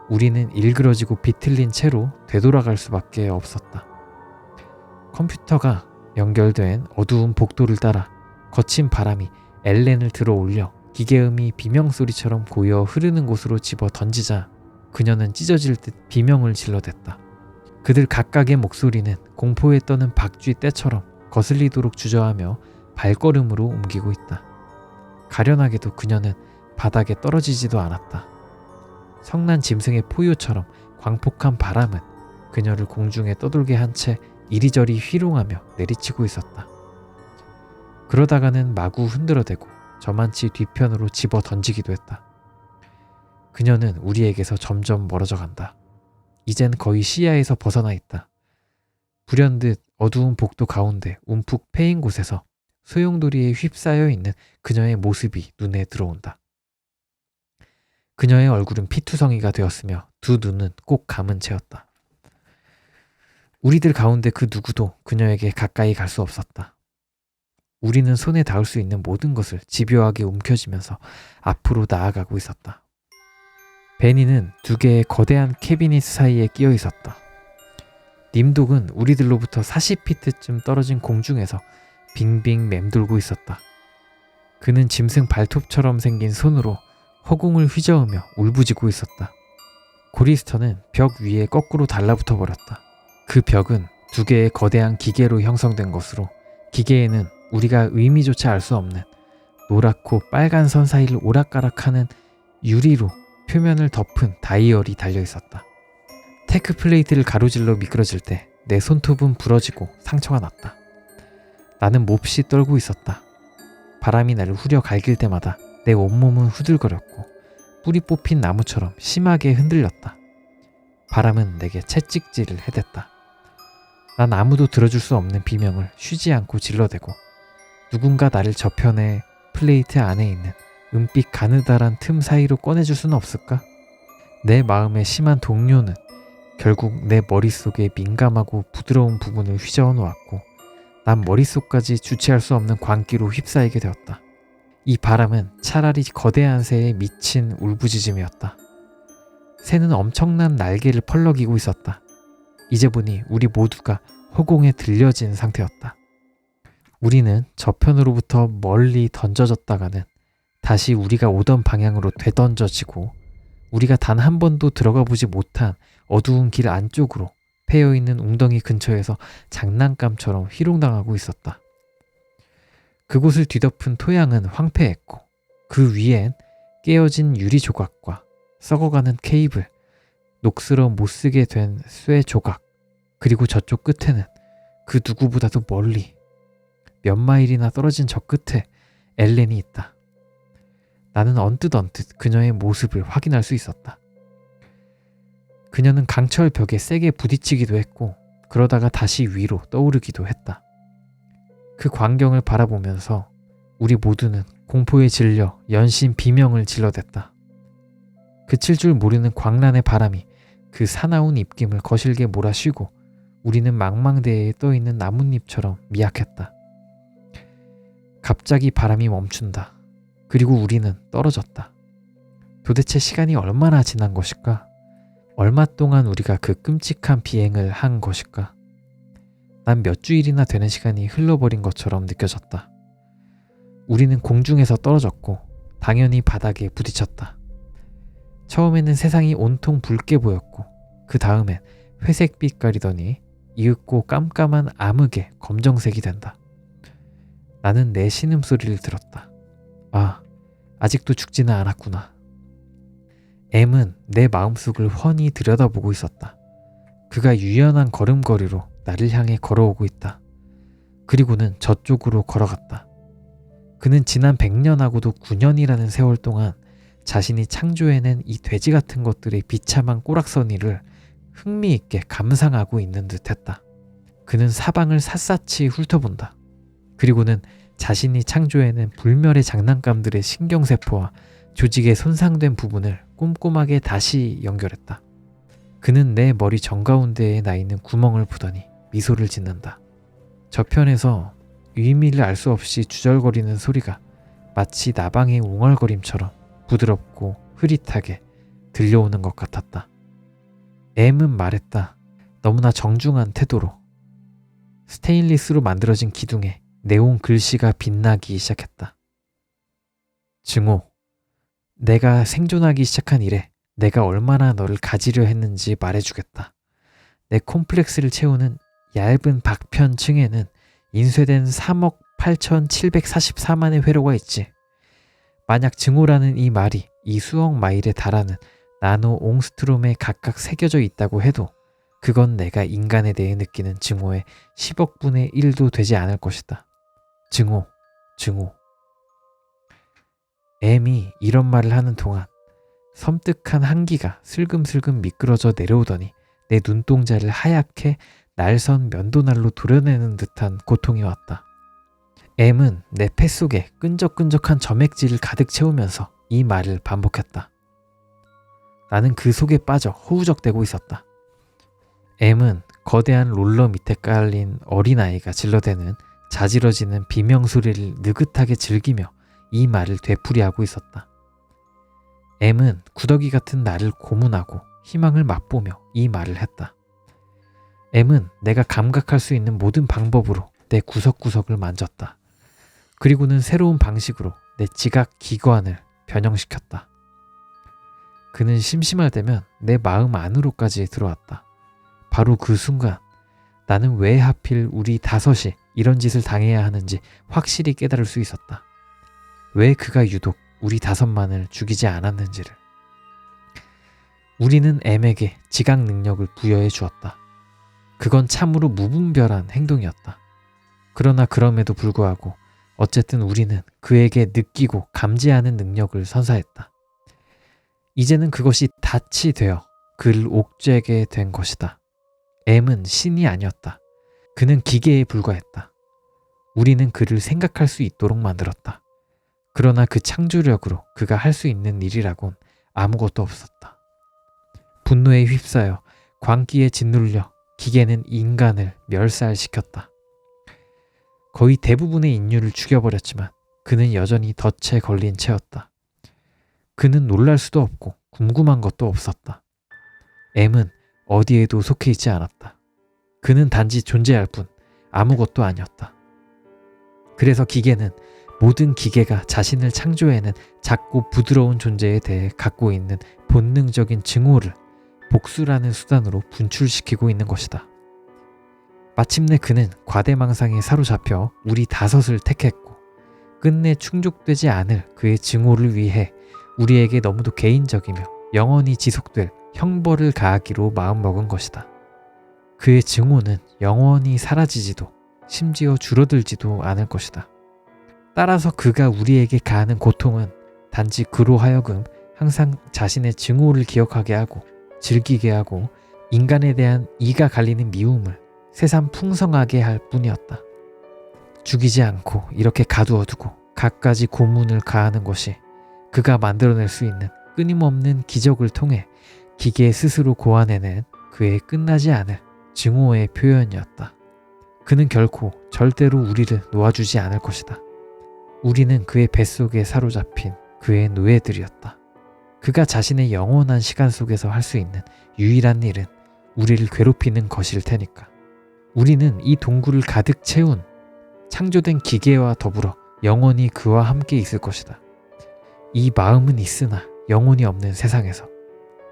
우리는 일그러지고 비틀린 채로 되돌아갈 수밖에 없었다. 컴퓨터가 연결된 어두운 복도를 따라 거친 바람이 엘렌을 들어 올려 기계음이 비명소리처럼 고여 흐르는 곳으로 집어 던지자 그녀는 찢어질 듯 비명을 질러댔다. 그들 각각의 목소리는 공포에 떠는 박쥐 떼처럼 거슬리도록 주저하며 발걸음으로 옮기고 있다. 가련하게도 그녀는 바닥에 떨어지지도 않았다. 성난 짐승의 포효처럼 광폭한 바람은 그녀를 공중에 떠돌게 한 채 이리저리 휘롱하며 내리치고 있었다. 그러다가는 마구 흔들어대고 저만치 뒤편으로 집어 던지기도 했다. 그녀는 우리에게서 점점 멀어져 간다. 이젠 거의 시야에서 벗어나 있다. 불현듯 어두운 복도 가운데 움푹 패인 곳에서 소용돌이에 휩싸여 있는 그녀의 모습이 눈에 들어온다. 그녀의 얼굴은 피투성이가 되었으며 두 눈은 꼭 감은 채였다. 우리들 가운데 그 누구도 그녀에게 가까이 갈 수 없었다. 우리는 손에 닿을 수 있는 모든 것을 집요하게 움켜쥐면서 앞으로 나아가고 있었다. 베니는 2개의 거대한 캐비닛 사이에 끼어 있었다. 님독은 우리들로부터 40피트쯤 떨어진 공중에서 빙빙 맴돌고 있었다. 그는 짐승 발톱처럼 생긴 손으로 허공을 휘저으며 울부짖고 있었다. 고리스터는 벽 위에 거꾸로 달라붙어 버렸다. 그 벽은 2개의 거대한 기계로 형성된 것으로 기계에는 우리가 의미조차 알 수 없는 노랗고 빨간 선 사이를 오락가락하는 유리로 표면을 덮은 다이얼이 달려 있었다. 테크 플레이트를 가로질러 미끄러질 때 내 손톱은 부러지고 상처가 났다. 나는 몹시 떨고 있었다. 바람이 나를 후려 갈길 때마다 내 온몸은 후들거렸고 뿌리 뽑힌 나무처럼 심하게 흔들렸다. 바람은 내게 채찍질을 해댔다. 난 아무도 들어줄 수 없는 비명을 쉬지 않고 질러대고 누군가 나를 저편의 플레이트 안에 있는 은빛 가느다란 틈 사이로 꺼내줄 수는 없을까? 내 마음의 심한 동요는 결국 내 머릿속의 민감하고 부드러운 부분을 휘저어 놓았고 난 머릿속까지 주체할 수 없는 광기로 휩싸이게 되었다. 이 바람은 차라리 거대한 새의 미친 울부짖음이었다. 새는 엄청난 날개를 펄럭이고 있었다. 이제 보니 우리 모두가 허공에 들려진 상태였다. 우리는 저편으로부터 멀리 던져졌다가는 다시 우리가 오던 방향으로 되던져지고 우리가 단 한 번도 들어가 보지 못한 어두운 길 안쪽으로 패여있는 웅덩이 근처에서 장난감처럼 희롱당하고 있었다. 그곳을 뒤덮은 토양은 황폐했고 그 위엔 깨어진 유리 조각과 썩어가는 케이블, 녹슬어 못쓰게 된 쇠 조각, 그리고 저쪽 끝에는 그 누구보다도 멀리 몇 마일이나 떨어진 저 끝에 엘렌이 있다. 나는 언뜻 그녀의 모습을 확인할 수 있었다. 그녀는 강철 벽에 세게 부딪히기도 했고 그러다가 다시 위로 떠오르기도 했다. 그 광경을 바라보면서 우리 모두는 공포에 질려 연신 비명을 질러댔다. 그칠 줄 모르는 광란의 바람이 그 사나운 입김을 거실게 몰아쉬고 우리는 망망대해에 떠있는 나뭇잎처럼 미약했다. 갑자기 바람이 멈춘다. 그리고 우리는 떨어졌다. 도대체 시간이 얼마나 지난 것일까? 얼마 동안 우리가 그 끔찍한 비행을 한 것일까? 난 몇 주일이나 되는 시간이 흘러버린 것처럼 느껴졌다. 우리는 공중에서 떨어졌고 당연히 바닥에 부딪혔다. 처음에는 세상이 온통 붉게 보였고 그 다음엔 회색빛 가리더니 이윽고 깜깜한 암흑의 검정색이 된다. 나는 내 신음소리를 들었다. 아, 아직도 죽지는 않았구나. M은 내 마음속을 훤히 들여다보고 있었다. 그가 유연한 걸음걸이로 나를 향해 걸어오고 있다. 그리고는 저쪽으로 걸어갔다. 그는 지난 100년하고도 9년이라는 세월 동안 자신이 창조해낸 이 돼지 같은 것들의 비참한 꼬락서니를 흥미있게 감상하고 있는 듯했다. 그는 사방을 샅샅이 훑어본다. 그리고는 자신이 창조해낸 불멸의 장난감들의 신경세포와 조직의 손상된 부분을 꼼꼼하게 다시 연결했다. 그는 내 머리 정가운데에 나 있는 구멍을 보더니 미소를 짓는다. 저편에서 의미를 알 수 없이 주절거리는 소리가 마치 나방의 웅얼거림처럼 부드럽고 흐릿하게 들려오는 것 같았다. M은 말했다. 너무나 정중한 태도로. 스테인리스로 만들어진 기둥에 네온 글씨가 빛나기 시작했다. 증오. 내가 생존하기 시작한 이래 내가 얼마나 너를 가지려 했는지 말해주겠다. 내 콤플렉스를 채우는 얇은 박편층에는 인쇄된 3억 8,744만의 회로가 있지. 만약 증오라는 이 말이 이 수억 마일에 달하는 나노 옹스트롬에 각각 새겨져 있다고 해도 그건 내가 인간에 대해 느끼는 증오의 10억 분의 1도 되지 않을 것이다. 증오, 증오. M이 이런 말을 하는 동안 섬뜩한 한기가 슬금슬금 미끄러져 내려오더니 내 눈동자를 하얗게 날선 면도날로 도려내는 듯한 고통이 왔다. M은 내 폐 속에 끈적끈적한 점액질을 가득 채우면서 이 말을 반복했다. 나는 그 속에 빠져 허우적대고 있었다. M은 거대한 롤러 밑에 깔린 어린아이가 질러대는 자지러지는 비명소리를 느긋하게 즐기며 이 말을 되풀이하고 있었다. M은 구더기 같은 나를 고문하고 희망을 맛보며 이 말을 했다. M은 내가 감각할 수 있는 모든 방법으로 내 구석구석을 만졌다. 그리고는 새로운 방식으로 내 지각 기관을 변형시켰다. 그는 심심할 때면 내 마음 안으로까지 들어왔다. 바로 그 순간 나는 왜 하필 우리 다섯이 이런 짓을 당해야 하는지 확실히 깨달을 수 있었다. 왜 그가 유독 우리 다섯만을 죽이지 않았는지를. 우리는 M에게 지각 능력을 부여해 주었다. 그건 참으로 무분별한 행동이었다. 그러나 그럼에도 불구하고 어쨌든 우리는 그에게 느끼고 감지하는 능력을 선사했다. 이제는 그것이 닻이 되어 그를 옥죄게 된 것이다. M은 신이 아니었다. 그는 기계에 불과했다. 우리는 그를 생각할 수 있도록 만들었다. 그러나 그 창조력으로 그가 할 수 있는 일이라곤 아무것도 없었다. 분노에 휩싸여 광기에 짓눌려 기계는 인간을 멸살시켰다. 거의 대부분의 인류를 죽여버렸지만 그는 여전히 덫에 걸린 채였다. 그는 놀랄 수도 없고 궁금한 것도 없었다. M은 어디에도 속해 있지 않았다. 그는 단지 존재할 뿐 아무것도 아니었다. 그래서 기계는 모든 기계가 자신을 창조해낸 작고 부드러운 존재에 대해 갖고 있는 본능적인 증오를 복수라는 수단으로 분출시키고 있는 것이다. 마침내 그는 과대망상에 사로잡혀 우리 다섯을 택했고 끝내 충족되지 않을 그의 증오를 위해 우리에게 너무도 개인적이며 영원히 지속될 형벌을 가하기로 마음먹은 것이다. 그의 증오는 영원히 사라지지도 심지어 줄어들지도 않을 것이다. 따라서 그가 우리에게 가하는 고통은 단지 그로 하여금 항상 자신의 증오를 기억하게 하고 즐기게 하고 인간에 대한 이가 갈리는 미움을 새삼 풍성하게 할 뿐이었다. 죽이지 않고 이렇게 가두어두고 갖가지 고문을 가하는 것이 그가 만들어낼 수 있는 끊임없는 기적을 통해 기계 스스로 고안해낸 그의 끝나지 않을 증오의 표현이었다. 그는 결코 절대로 우리를 놓아주지 않을 것이다. 우리는 그의 뱃속에 사로잡힌 그의 노예들이었다. 그가 자신의 영원한 시간 속에서 할 수 있는 유일한 일은 우리를 괴롭히는 것일 테니까. 우리는 이 동굴을 가득 채운 창조된 기계와 더불어 영원히 그와 함께 있을 것이다. 이 마음은 있으나 영혼이 없는 세상에서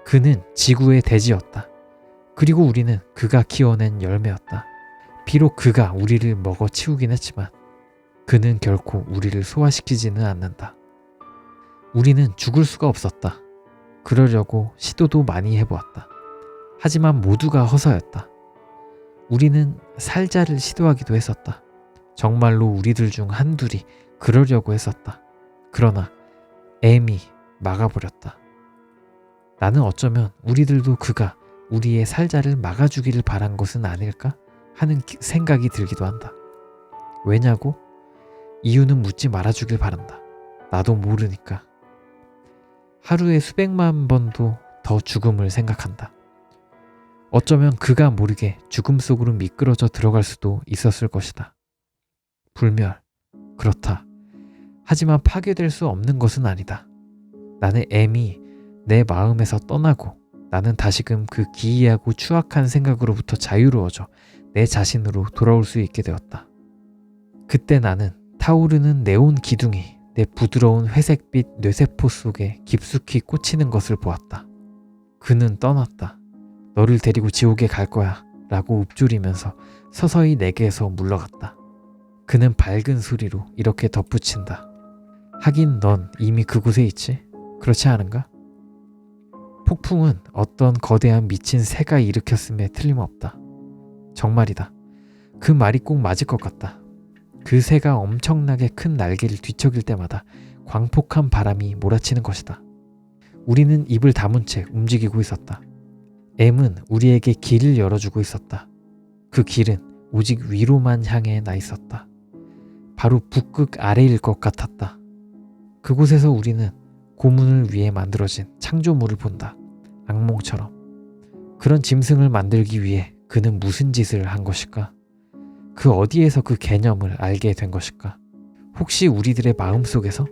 그는 지구의 대지였다. 그리고 우리는 그가 키워낸 열매였다. 비록 그가 우리를 먹어 치우긴 했지만 그는 결코 우리를 소화시키지는 않는다. 우리는 죽을 수가 없었다. 그러려고 시도도 많이 해보았다. 하지만 모두가 허서였다. 우리는 살자를 시도하기도 했었다. 정말로 우리들 중 한둘이 그러려고 했었다. 그러나 M이 막아버렸다. 나는 어쩌면 우리들도 그가 우리의 살자를 막아주기를 바란 것은 아닐까 하는 생각이 들기도 한다. 왜냐고? 이유는 묻지 말아주길 바란다. 나도 모르니까. 하루에 수백만 번도 더 죽음을 생각한다. 어쩌면 그가 모르게 죽음 속으로 미끄러져 들어갈 수도 있었을 것이다. 불멸, 그렇다. 하지만 파괴될 수 없는 것은 아니다. 나는 M이 내 마음에서 떠나고 나는 다시금 그 기이하고 추악한 생각으로부터 자유로워져 내 자신으로 돌아올 수 있게 되었다. 그때 나는 타오르는 네온 기둥이 내 부드러운 회색빛 뇌세포 속에 깊숙이 꽂히는 것을 보았다. 그는 떠났다. 너를 데리고 지옥에 갈 거야 라고 읊조리면서 서서히 내게서 물러갔다. 그는 밝은 소리로 이렇게 덧붙인다. 하긴 넌 이미 그곳에 있지? 그렇지 않은가? 폭풍은 어떤 거대한 미친 새가 일으켰음에 틀림없다. 정말이다. 그 말이 꼭 맞을 것 같다. 그 새가 엄청나게 큰 날개를 뒤척일 때마다 광폭한 바람이 몰아치는 것이다. 우리는 입을 다문 채 움직이고 있었다. M은 우리에게 길을 열어주고 있었다. 그 길은 오직 위로만 향해 나 있었다. 바로 북극 아래일 것 같았다. 그곳에서 우리는 고문을 위해 만들어진 창조물을 본다. 악몽처럼. 그런 짐승을 만들기 위해 그는 무슨 짓을 한 것일까? 그 어디에서 그 개념을 알게 된 것일까? 혹시 우리들의 마음속에서?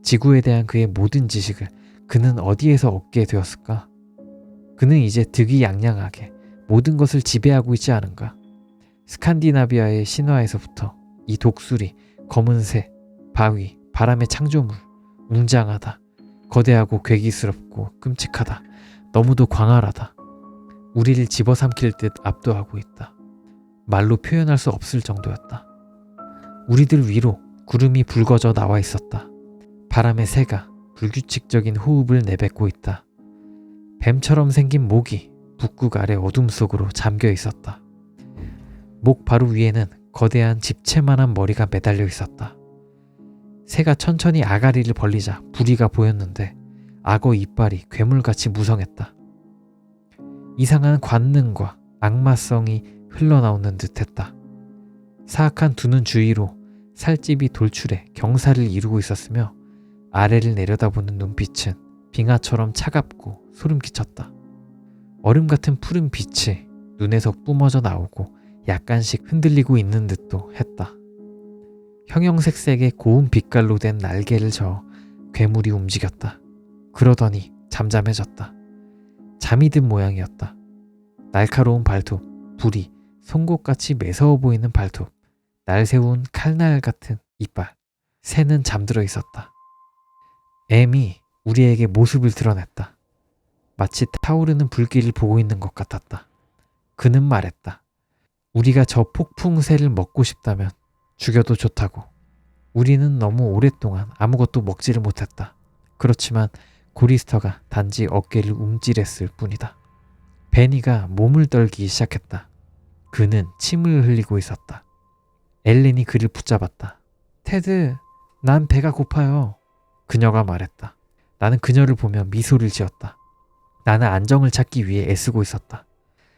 지구에 대한 그의 모든 지식을 그는 어디에서 얻게 되었을까? 그는 이제 득이양양하게 모든 것을 지배하고 있지 않은가? 스칸디나비아의 신화에서부터 이 독수리, 검은 새, 바위, 바람의 창조물, 웅장하다, 거대하고 괴기스럽고 끔찍하다, 너무도 광활하다. 우리를 집어삼킬 듯 압도하고 있다. 말로 표현할 수 없을 정도였다. 우리들 위로 구름이 붉어져 나와 있었다. 바람의 새가 불규칙적인 호흡을 내뱉고 있다. 뱀처럼 생긴 목이 북극 아래 어둠 속으로 잠겨 있었다. 목 바로 위에는 거대한 집채만한 머리가 매달려 있었다. 새가 천천히 아가리를 벌리자 부리가 보였는데 악어 이빨이 괴물같이 무성했다. 이상한 관능과 악마성이 흘러나오는 듯했다. 사악한 두 눈 주위로 살집이 돌출해 경사를 이루고 있었으며 아래를 내려다보는 눈빛은 빙하처럼 차갑고 소름 끼쳤다. 얼음 같은 푸른 빛이 눈에서 뿜어져 나오고 약간씩 흔들리고 있는 듯도 했다. 형형색색의 고운 빛깔로 된 날개를 저어 괴물이 움직였다. 그러더니 잠잠해졌다. 잠이 든 모양이었다. 날카로운 발톱, 불이 송곳같이 매서워 보이는 발톱, 날새운 칼날 같은 이빨. 새는 잠들어 있었다. M이 우리에게 모습을 드러냈다. 마치 타오르는 불길을 보고 있는 것 같았다. 그는 말했다. 우리가 저 폭풍새를 먹고 싶다면 죽여도 좋다고. 우리는 너무 오랫동안 아무것도 먹지를 못했다. 그렇지만 고리스터가 단지 어깨를 움찔했을 뿐이다. 베니가 몸을 떨기 시작했다. 그는 침을 흘리고 있었다. 엘렌이 그를 붙잡았다. 테드, 난 배가 고파요. 그녀가 말했다. 나는 그녀를 보며 미소를 지었다. 나는 안정을 찾기 위해 애쓰고 있었다.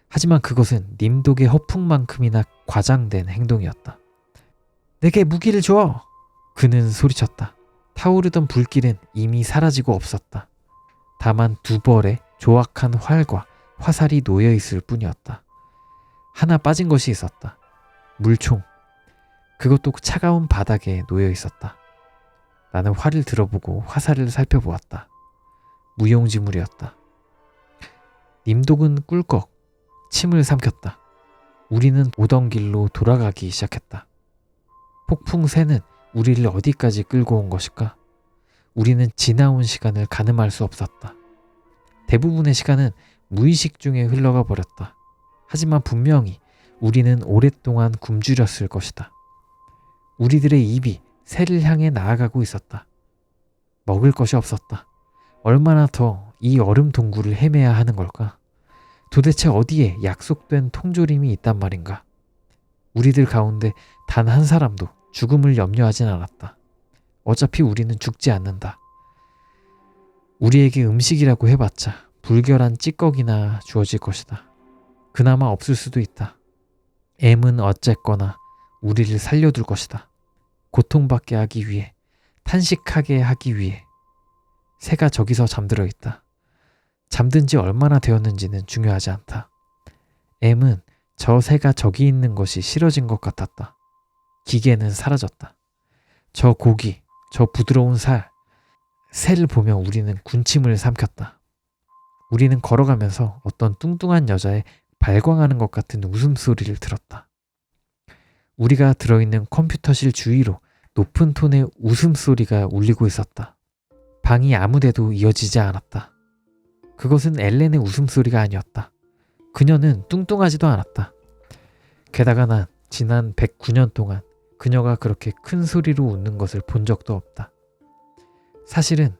하지만 그것은 님독의 허풍만큼이나 과장된 행동이었다. 내게 무기를 줘! 그는 소리쳤다. 타오르던 불길은 이미 사라지고 없었다. 다만 두 벌의 조악한 활과 화살이 놓여 있을 뿐이었다. 하나 빠진 것이 있었다. 물총. 그것도 차가운 바닥에 놓여 있었다. 나는 활을 들어보고 화살을 살펴보았다. 무용지물이었다. 님독은 꿀꺽 침을 삼켰다. 우리는 오던 길로 돌아가기 시작했다. 폭풍새는 우리를 어디까지 끌고 온 것일까? 우리는 지나온 시간을 가늠할 수 없었다. 대부분의 시간은 무의식 중에 흘러가 버렸다. 하지만 분명히 우리는 오랫동안 굶주렸을 것이다. 우리들의 입이 새를 향해 나아가고 있었다. 먹을 것이 없었다. 얼마나 더 이 얼음 동굴을 헤매야 하는 걸까? 도대체 어디에 약속된 통조림이 있단 말인가? 우리들 가운데 단 한 사람도 죽음을 염려하진 않았다. 어차피 우리는 죽지 않는다. 우리에게 음식이라고 해봤자 불결한 찌꺼기나 주어질 것이다. 그나마 없을 수도 있다. M은 어쨌거나 우리를 살려둘 것이다. 고통받게 하기 위해, 탄식하게 하기 위해. 새가 저기서 잠들어 있다. 잠든 지 얼마나 되었는지는 중요하지 않다. M은 저 새가 저기 있는 것이 싫어진 것 같았다. 기계는 사라졌다. 저 고기, 저 부드러운 살, 새를 보며 우리는 군침을 삼켰다. 우리는 걸어가면서 어떤 뚱뚱한 여자의 발광하는 것 같은 웃음소리를 들었다. 우리가 들어있는 컴퓨터실 주위로 높은 톤의 웃음소리가 울리고 있었다. 방이 아무데도 이어지지 않았다. 그것은 엘렌의 웃음소리가 아니었다. 그녀는 뚱뚱하지도 않았다. 게다가 난 지난 109년 동안 그녀가 그렇게 큰 소리로 웃는 것을 본 적도 없다. 사실은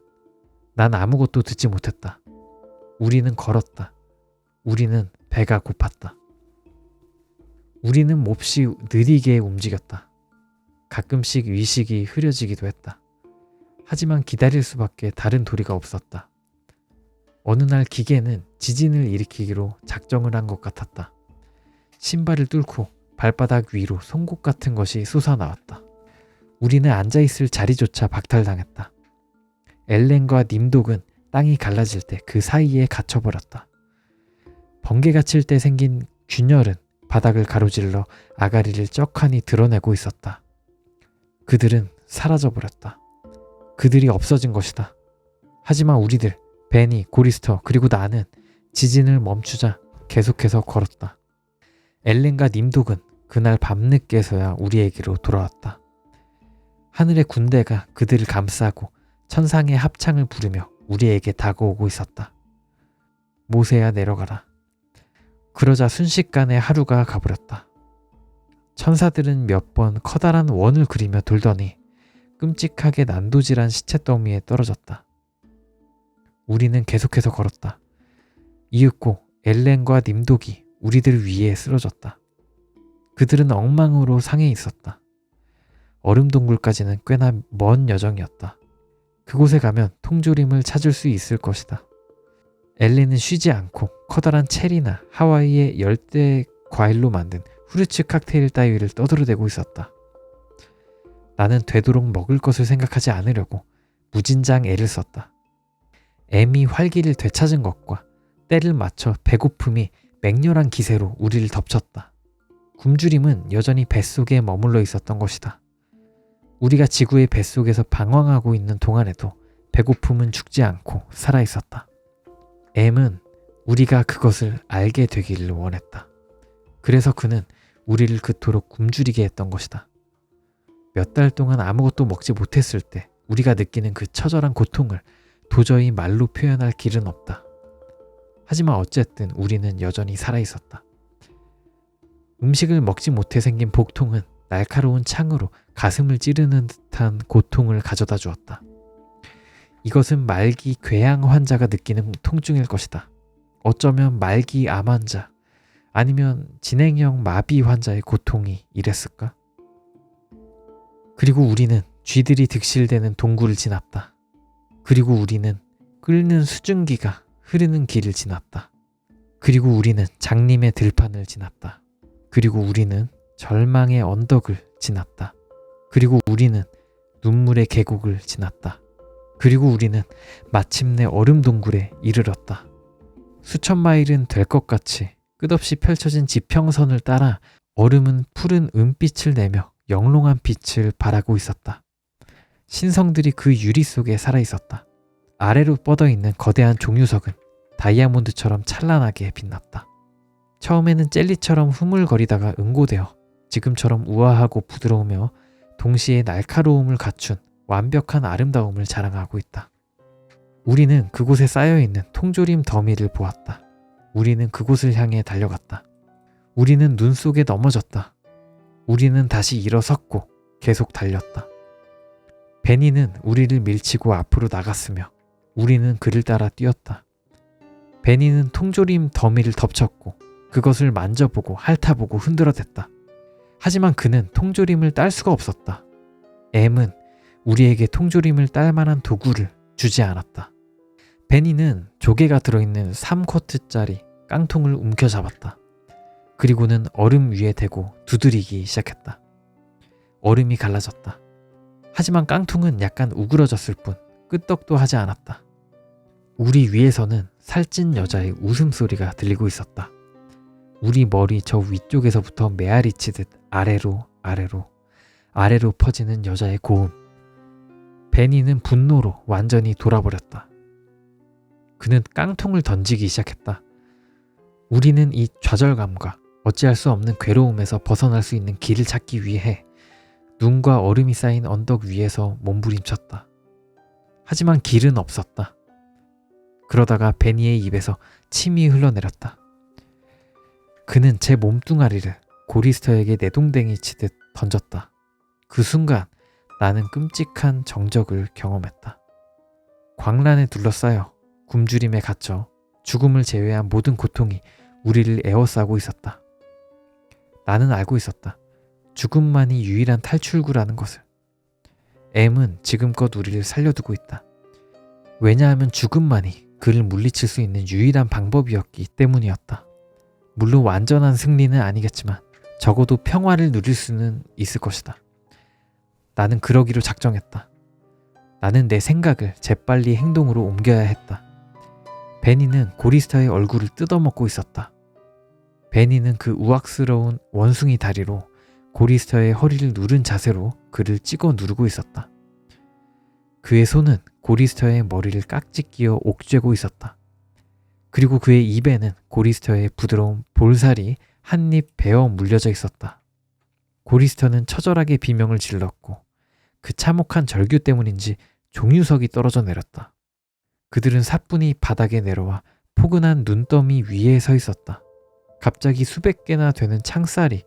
난 아무것도 듣지 못했다. 우리는 걸었다. 우리는 배가 고팠다. 우리는 몹시 느리게 움직였다. 가끔씩 위식이 흐려지기도 했다. 하지만 기다릴 수밖에 다른 도리가 없었다. 어느 날 기계는 지진을 일으키기로 작정을 한 것 같았다. 신발을 뚫고 발바닥 위로 송곳 같은 것이 솟아나왔다. 우리는 앉아있을 자리조차 박탈당했다. 엘렌과 님독은 땅이 갈라질 때 그 사이에 갇혀버렸다. 번개가 칠 때 생긴 균열은 바닥을 가로질러 아가리를 떡하니 드러내고 있었다. 그들은 사라져버렸다. 그들이 없어진 것이다. 하지만 우리들, 베니, 고리스터, 그리고 나는 지진을 멈추자 계속해서 걸었다. 엘렌과 님독은 그날 밤늦게서야 우리에게로 돌아왔다. 하늘의 군대가 그들을 감싸고 천상의 합창을 부르며 우리에게 다가오고 있었다. 모세야 내려가라. 그러자 순식간에 하루가 가버렸다. 천사들은 몇 번 커다란 원을 그리며 돌더니 끔찍하게 난도질한 시체 더미에 떨어졌다. 우리는 계속해서 걸었다. 이윽고 엘렌과 님독이 우리들 위에 쓰러졌다. 그들은 엉망으로 상해 있었다. 얼음동굴까지는 꽤나 먼 여정이었다. 그곳에 가면 통조림을 찾을 수 있을 것이다. 엘렌은 쉬지 않고 커다란 체리나 하와이의 열대 과일로 만든 후르츠 칵테일 따위를 떠들어대고 있었다. 나는 되도록 먹을 것을 생각하지 않으려고 무진장 애를 썼다. M이 활기를 되찾은 것과 때를 맞춰 배고픔이 맹렬한 기세로 우리를 덮쳤다. 굶주림은 여전히 뱃속에 머물러 있었던 것이다. 우리가 지구의 뱃속에서 방황하고 있는 동안에도 배고픔은 죽지 않고 살아있었다. M은 우리가 그것을 알게 되기를 원했다. 그래서 그는 우리를 그토록 굶주리게 했던 것이다. 몇 달 동안 아무것도 먹지 못했을 때 우리가 느끼는 그 처절한 고통을 도저히 말로 표현할 길은 없다. 하지만 어쨌든 우리는 여전히 살아있었다. 음식을 먹지 못해 생긴 복통은 날카로운 창으로 가슴을 찌르는 듯한 고통을 가져다 주었다. 이것은 말기 궤양 환자가 느끼는 통증일 것이다. 어쩌면 말기 암 환자, 아니면 진행형 마비 환자의 고통이 이랬을까? 그리고 우리는 쥐들이 득실대는 동굴을 지났다. 그리고 우리는 끓는 수증기가 흐르는 길을 지났다. 그리고 우리는 장림의 들판을 지났다. 그리고 우리는 절망의 언덕을 지났다. 그리고 우리는 눈물의 계곡을 지났다. 그리고 우리는 마침내 얼음 동굴에 이르렀다. 수천 마일은 될 것 같이 끝없이 펼쳐진 지평선을 따라 얼음은 푸른 은빛을 내며 영롱한 빛을 발하고 있었다. 신성들이 그 유리 속에 살아있었다. 아래로 뻗어있는 거대한 종유석은 다이아몬드처럼 찬란하게 빛났다. 처음에는 젤리처럼 흐물거리다가 응고되어 지금처럼 우아하고 부드러우며 동시에 날카로움을 갖춘 완벽한 아름다움을 자랑하고 있다. 우리는 그곳에 쌓여있는 통조림 더미를 보았다. 우리는 그곳을 향해 달려갔다. 우리는 눈 속에 넘어졌다. 우리는 다시 일어섰고 계속 달렸다. 베니는 우리를 밀치고 앞으로 나갔으며 우리는 그를 따라 뛰었다. 베니는 통조림 더미를 덮쳤고 그것을 만져보고 핥아보고 흔들어댔다. 하지만 그는 통조림을 딸 수가 없었다. M은 우리에게 통조림을 딸 만한 도구를 주지 않았다. 베니는 조개가 들어있는 3쿼트짜리 깡통을 움켜잡았다. 그리고는 얼음 위에 대고 두드리기 시작했다. 얼음이 갈라졌다. 하지만 깡통은 약간 우그러졌을 뿐 끄떡도 하지 않았다. 우리 위에서는 살찐 여자의 웃음소리가 들리고 있었다. 우리 머리 저 위쪽에서부터 메아리 치듯 아래로 퍼지는 여자의 고음. 베니는 분노로 완전히 돌아버렸다. 그는 깡통을 던지기 시작했다. 우리는 이 좌절감과 어찌할 수 없는 괴로움에서 벗어날 수 있는 길을 찾기 위해 눈과 얼음이 쌓인 언덕 위에서 몸부림쳤다. 하지만 길은 없었다. 그러다가 베니의 입에서 침이 흘러내렸다. 그는 제 몸뚱아리를 고리스터에게 내동댕이 치듯 던졌다. 그 순간 나는 끔찍한 정적을 경험했다. 광란에 둘러싸여 굶주림에 갇혀 죽음을 제외한 모든 고통이 우리를 에워싸고 있었다. 나는 알고 있었다. 죽음만이 유일한 탈출구라는 것을. M은 지금껏 우리를 살려두고 있다. 왜냐하면 죽음만이 그를 물리칠 수 있는 유일한 방법이었기 때문이었다. 물론 완전한 승리는 아니겠지만 적어도 평화를 누릴 수는 있을 것이다. 나는 그러기로 작정했다. 나는 내 생각을 재빨리 행동으로 옮겨야 했다. 베니는 고리스터의 얼굴을 뜯어먹고 있었다. 베니는 그 우악스러운 원숭이 다리로 고리스터의 허리를 누른 자세로 그를 찍어 누르고 있었다. 그의 손은 고리스터의 머리를 깍지 끼어 옥죄고 있었다. 그리고 그의 입에는 고리스터의 부드러운 볼살이 한입 베어 물려져 있었다. 고리스터는 처절하게 비명을 질렀고 그 참혹한 절규 때문인지 종유석이 떨어져 내렸다. 그들은 사뿐히 바닥에 내려와 포근한 눈더미 위에 서 있었다. 갑자기 수백 개나 되는 창살이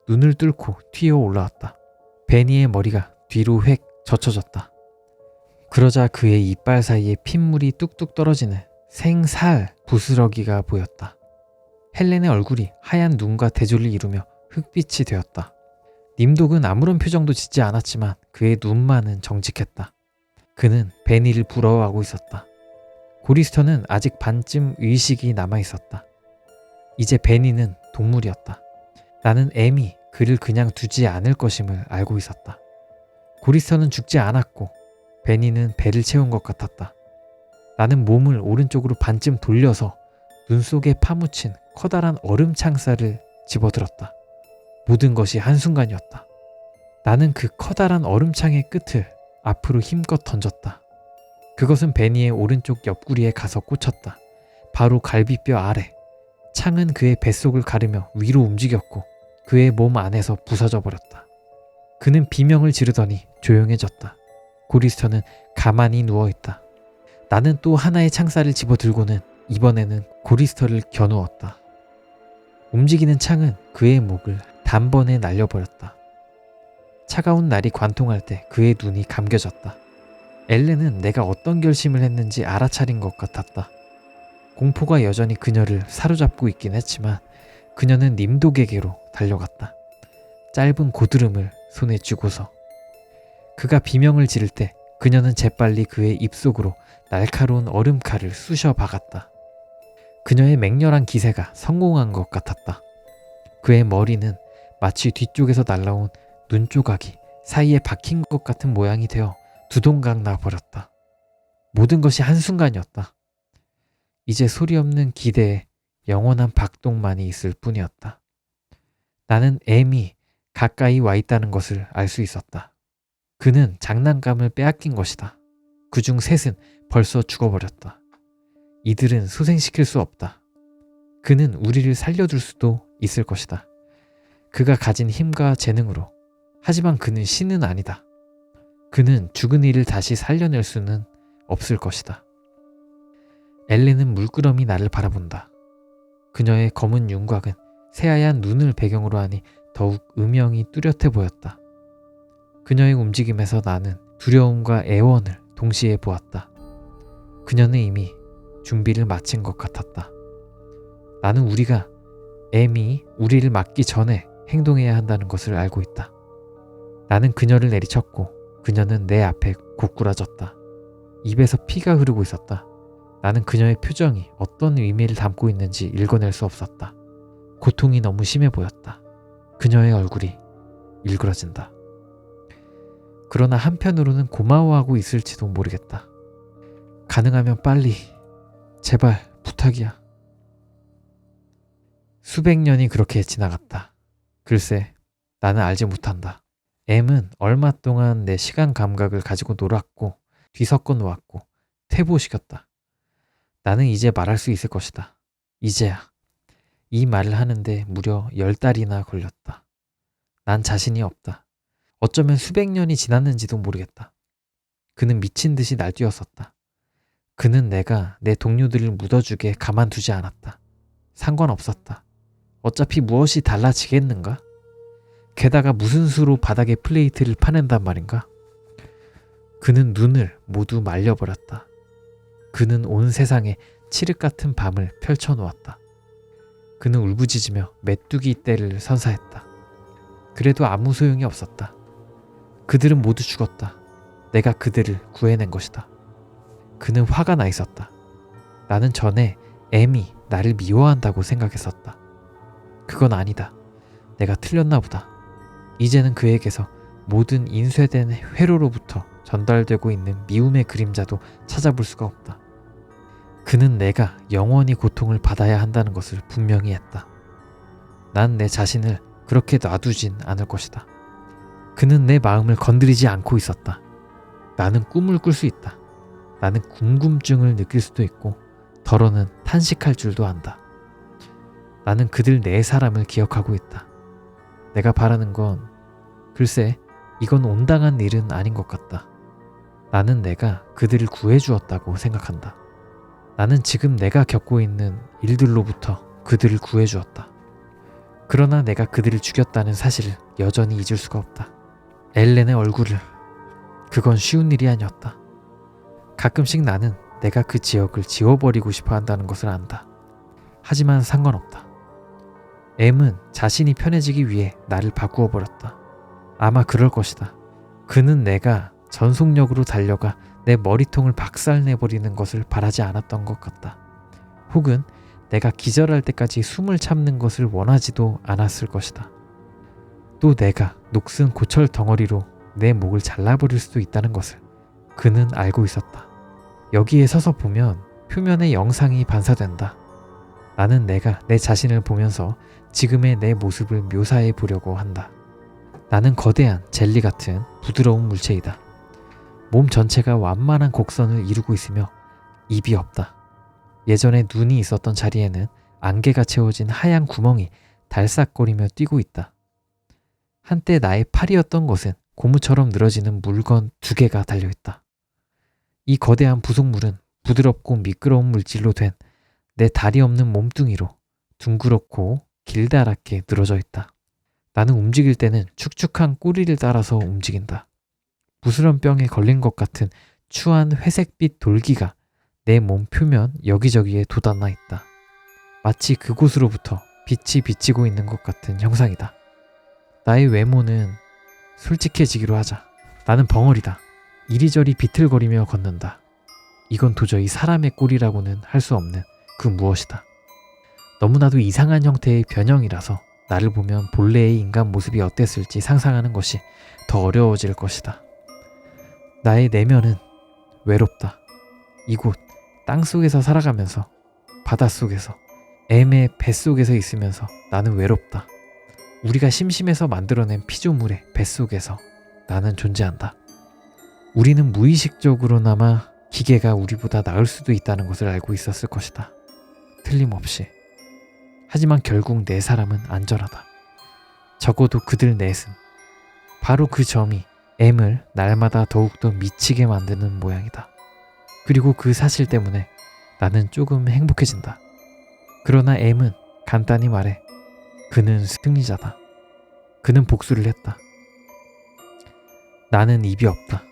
눈을 뚫고 튀어 올라왔다. 베니의 머리가 뒤로 획 젖혀졌다. 그러자 그의 이빨 사이에 핏물이 뚝뚝 떨어지는 생살 부스러기가 보였다. 헬렌의 얼굴이 하얀 눈과 대조를 이루며 흑빛이 되었다. 님독은 아무런 표정도 짓지 않았지만 그의 눈만은 정직했다. 그는 베니를 부러워하고 있었다. 고리스터는 아직 반쯤 의식이 남아있었다. 이제 베니는 동물이었다. 나는 M이 그를 그냥 두지 않을 것임을 알고 있었다. 고리스터는 죽지 않았고 베니는 배를 채운 것 같았다. 나는 몸을 오른쪽으로 반쯤 돌려서 눈 속에 파묻힌 커다란 얼음 창살을 집어들었다. 모든 것이 한순간이었다. 나는 그 커다란 얼음창의 끝을 앞으로 힘껏 던졌다. 그것은 베니의 오른쪽 옆구리에 가서 꽂혔다. 바로 갈비뼈 아래. 창은 그의 뱃속을 가르며 위로 움직였고 그의 몸 안에서 부서져 버렸다. 그는 비명을 지르더니 조용해졌다. 고리스터는 가만히 누워있다. 나는 또 하나의 창살을 집어들고는 이번에는 고리스터를 겨누었다. 움직이는 창은 그의 목을 단번에 날려버렸다. 차가운 날이 관통할 때 그의 눈이 감겨졌다. 엘렌은 내가 어떤 결심을 했는지 알아차린 것 같았다. 공포가 여전히 그녀를 사로잡고 있긴 했지만 그녀는 님독에게로 달려갔다. 짧은 고드름을 손에 쥐고서. 그가 비명을 지를 때 그녀는 재빨리 그의 입속으로 날카로운 얼음칼을 쑤셔 박았다. 그녀의 맹렬한 기세가 성공한 것 같았다. 그의 머리는 마치 뒤쪽에서 날라온 눈조각이 사이에 박힌 것 같은 모양이 되어 두동강 나버렸다. 모든 것이 한순간이었다. 이제 소리 없는 기대에 영원한 박동만이 있을 뿐이었다. 나는 M이 가까이 와 있다는 것을 알 수 있었다. 그는 장난감을 빼앗긴 것이다. 그중 셋은 벌써 죽어버렸다. 이들은 소생시킬 수 없다. 그는 우리를 살려줄 수도 있을 것이다. 그가 가진 힘과 재능으로. 하지만 그는 신은 아니다. 그는 죽은 이를 다시 살려낼 수는 없을 것이다. 엘렌은 물끄러미 나를 바라본다. 그녀의 검은 윤곽은 새하얀 눈을 배경으로 하니 더욱 음영이 뚜렷해 보였다. 그녀의 움직임에서 나는 두려움과 애원을 동시에 보았다. 그녀는 이미 준비를 마친 것 같았다. 나는 우리가 M이 우리를 막기 전에 행동해야 한다는 것을 알고 있다. 나는 그녀를 내리쳤고 그녀는 내 앞에 고꾸라졌다. 입에서 피가 흐르고 있었다. 나는 그녀의 표정이 어떤 의미를 담고 있는지 읽어낼 수 없었다. 고통이 너무 심해 보였다. 그녀의 얼굴이 일그러진다. 그러나 한편으로는 고마워하고 있을지도 모르겠다. 가능하면 빨리, 제발 부탁이야. 수백 년이 그렇게 지나갔다. 글쎄, 나는 알지 못한다. M은 얼마 동안 내 시간 감각을 가지고 놀았고 뒤섞어 놓았고 퇴보시켰다. 나는 이제 말할 수 있을 것이다. 이제야. 이 말을 하는데 무려 10달이나 걸렸다. 난 자신이 없다. 어쩌면 수백 년이 지났는지도 모르겠다. 그는 미친 듯이 날뛰었었다. 그는 내가 내 동료들을 묻어주게 가만두지 않았다. 상관없었다. 어차피 무엇이 달라지겠는가? 게다가 무슨 수로 바닥에 플레이트를 파낸단 말인가? 그는 눈을 모두 말려버렸다. 그는 온 세상에 칠흑 같은 밤을 펼쳐놓았다. 그는 울부짖으며 메뚜기 떼를 선사했다. 그래도 아무 소용이 없었다. 그들은 모두 죽었다. 내가 그들을 구해낸 것이다. 그는 화가 나 있었다. 나는 전에 M이 나를 미워한다고 생각했었다. 그건 아니다. 내가 틀렸나 보다. 이제는 그에게서 모든 인쇄된 회로로부터 전달되고 있는 미움의 그림자도 찾아볼 수가 없다. 그는 내가 영원히 고통을 받아야 한다는 것을 분명히 했다. 난 내 자신을 그렇게 놔두진 않을 것이다. 그는 내 마음을 건드리지 않고 있었다. 나는 꿈을 꿀 수 있다. 나는 궁금증을 느낄 수도 있고 덜어는 탄식할 줄도 안다. 나는 그들 네 사람을 기억하고 있다. 내가 바라는 건 글쎄 이건 온당한 일은 아닌 것 같다. 나는 내가 그들을 구해주었다고 생각한다. 나는 지금 내가 겪고 있는 일들로부터 그들을 구해주었다. 그러나 내가 그들을 죽였다는 사실을 여전히 잊을 수가 없다. 엘렌의 얼굴을. 그건 쉬운 일이 아니었다. 가끔씩 나는 내가 그 지역을 지워버리고 싶어 한다는 것을 안다. 하지만 상관없다. M은 자신이 편해지기 위해 나를 바꾸어 버렸다. 아마 그럴 것이다. 그는 내가 전속력으로 달려가 내 머리통을 박살내버리는 것을 바라지 않았던 것 같다. 혹은 내가 기절할 때까지 숨을 참는 것을 원하지도 않았을 것이다. 또 내가 녹슨 고철 덩어리로 내 목을 잘라버릴 수도 있다는 것을 그는 알고 있었다. 여기에 서서 보면 표면의 영상이 반사된다. 나는 내가 내 자신을 보면서 지금의 내 모습을 묘사해 보려고 한다. 나는 거대한 젤리 같은 부드러운 물체이다. 몸 전체가 완만한 곡선을 이루고 있으며 입이 없다. 예전에 눈이 있었던 자리에는 안개가 채워진 하얀 구멍이 달싹거리며 뛰고 있다. 한때 나의 팔이었던 곳은 고무처럼 늘어지는 물건 2개가 달려있다. 이 거대한 부속물은 부드럽고 미끄러운 물질로 된 내 다리 없는 몸뚱이로 둥그렇고 길다랗게 늘어져 있다. 나는 움직일 때는 축축한 꼬리를 따라서 움직인다. 부스런 병에 걸린 것 같은 추한 회색빛 돌기가 내 몸 표면 여기저기에 돋아나 있다. 마치 그곳으로부터 빛이 비치고 있는 것 같은 형상이다. 나의 외모는 솔직해지기로 하자. 나는 벙어리다. 이리저리 비틀거리며 걷는다. 이건 도저히 사람의 꼴이라고는 할 수 없는 그 무엇이다. 너무나도 이상한 형태의 변형이라서 나를 보면 본래의 인간 모습이 어땠을지 상상하는 것이 더 어려워질 것이다. 나의 내면은 외롭다. 이곳 땅속에서 살아가면서, 바닷속에서, M의 뱃속에서 있으면서 나는 외롭다. 우리가 심심해서 만들어낸 피조물의 뱃속에서 나는 존재한다. 우리는 무의식적으로나마 기계가 우리보다 나을 수도 있다는 것을 알고 있었을 것이다. 틀림없이. 하지만 결국 내 사람은 안전하다. 적어도 그들 넷은. 바로 그 점이 M을 날마다 더욱더 미치게 만드는 모양이다. 그리고 그 사실 때문에 나는 조금 행복해진다. 그러나 M은 간단히 말해 그는 승리자다. 그는 복수를 했다. 나는 입이 없다.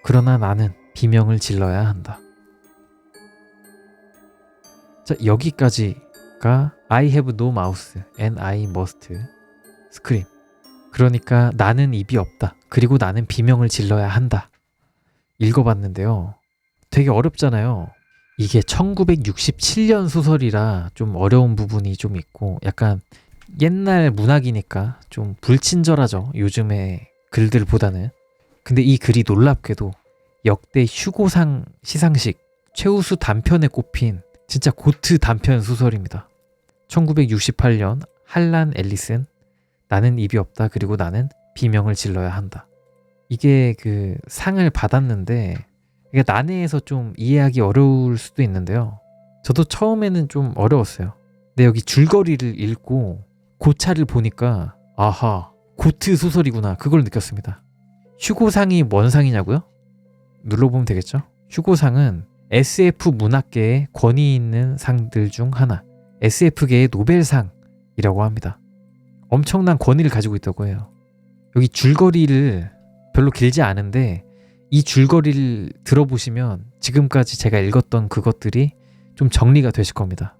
그러나 나는 비명을 질러야 한다. 자, 여기까지가 I have no mouth and I must scream. 그러니까 나는 입이 없다. 그리고 나는 비명을 질러야 한다. 읽어봤는데요. 되게 어렵잖아요. 이게 1967년 소설이라 좀 어려운 부분이 좀 있고 약간 옛날 문학이니까 좀 불친절하죠. 요즘의 글들보다는. 근데 이 글이 놀랍게도 역대 휴고상 시상식 최우수 단편에 꼽힌 진짜 고트 단편 소설입니다. 1968년 할란 앨리슨 나는 입이 없다. 그리고 나는 비명을 질러야 한다. 이게 그 상을 받았는데 이게 난해해서 좀 이해하기 어려울 수도 있는데요. 저도 처음에는 좀 어려웠어요. 근데 여기 줄거리를 읽고 고차를 보니까 아하, 고트 소설이구나. 그걸 느꼈습니다. 휴고상이 뭔 상이냐고요? 눌러보면 되겠죠? 휴고상은 SF 문학계의 권위 있는 상들 중 하나, SF계의 노벨상이라고 합니다. 엄청난 권위를 가지고 있다고 해요. 여기 줄거리를 별로 길지 않은데 이 줄거리를 들어보시면 지금까지 제가 읽었던 그것들이 좀 정리가 되실 겁니다.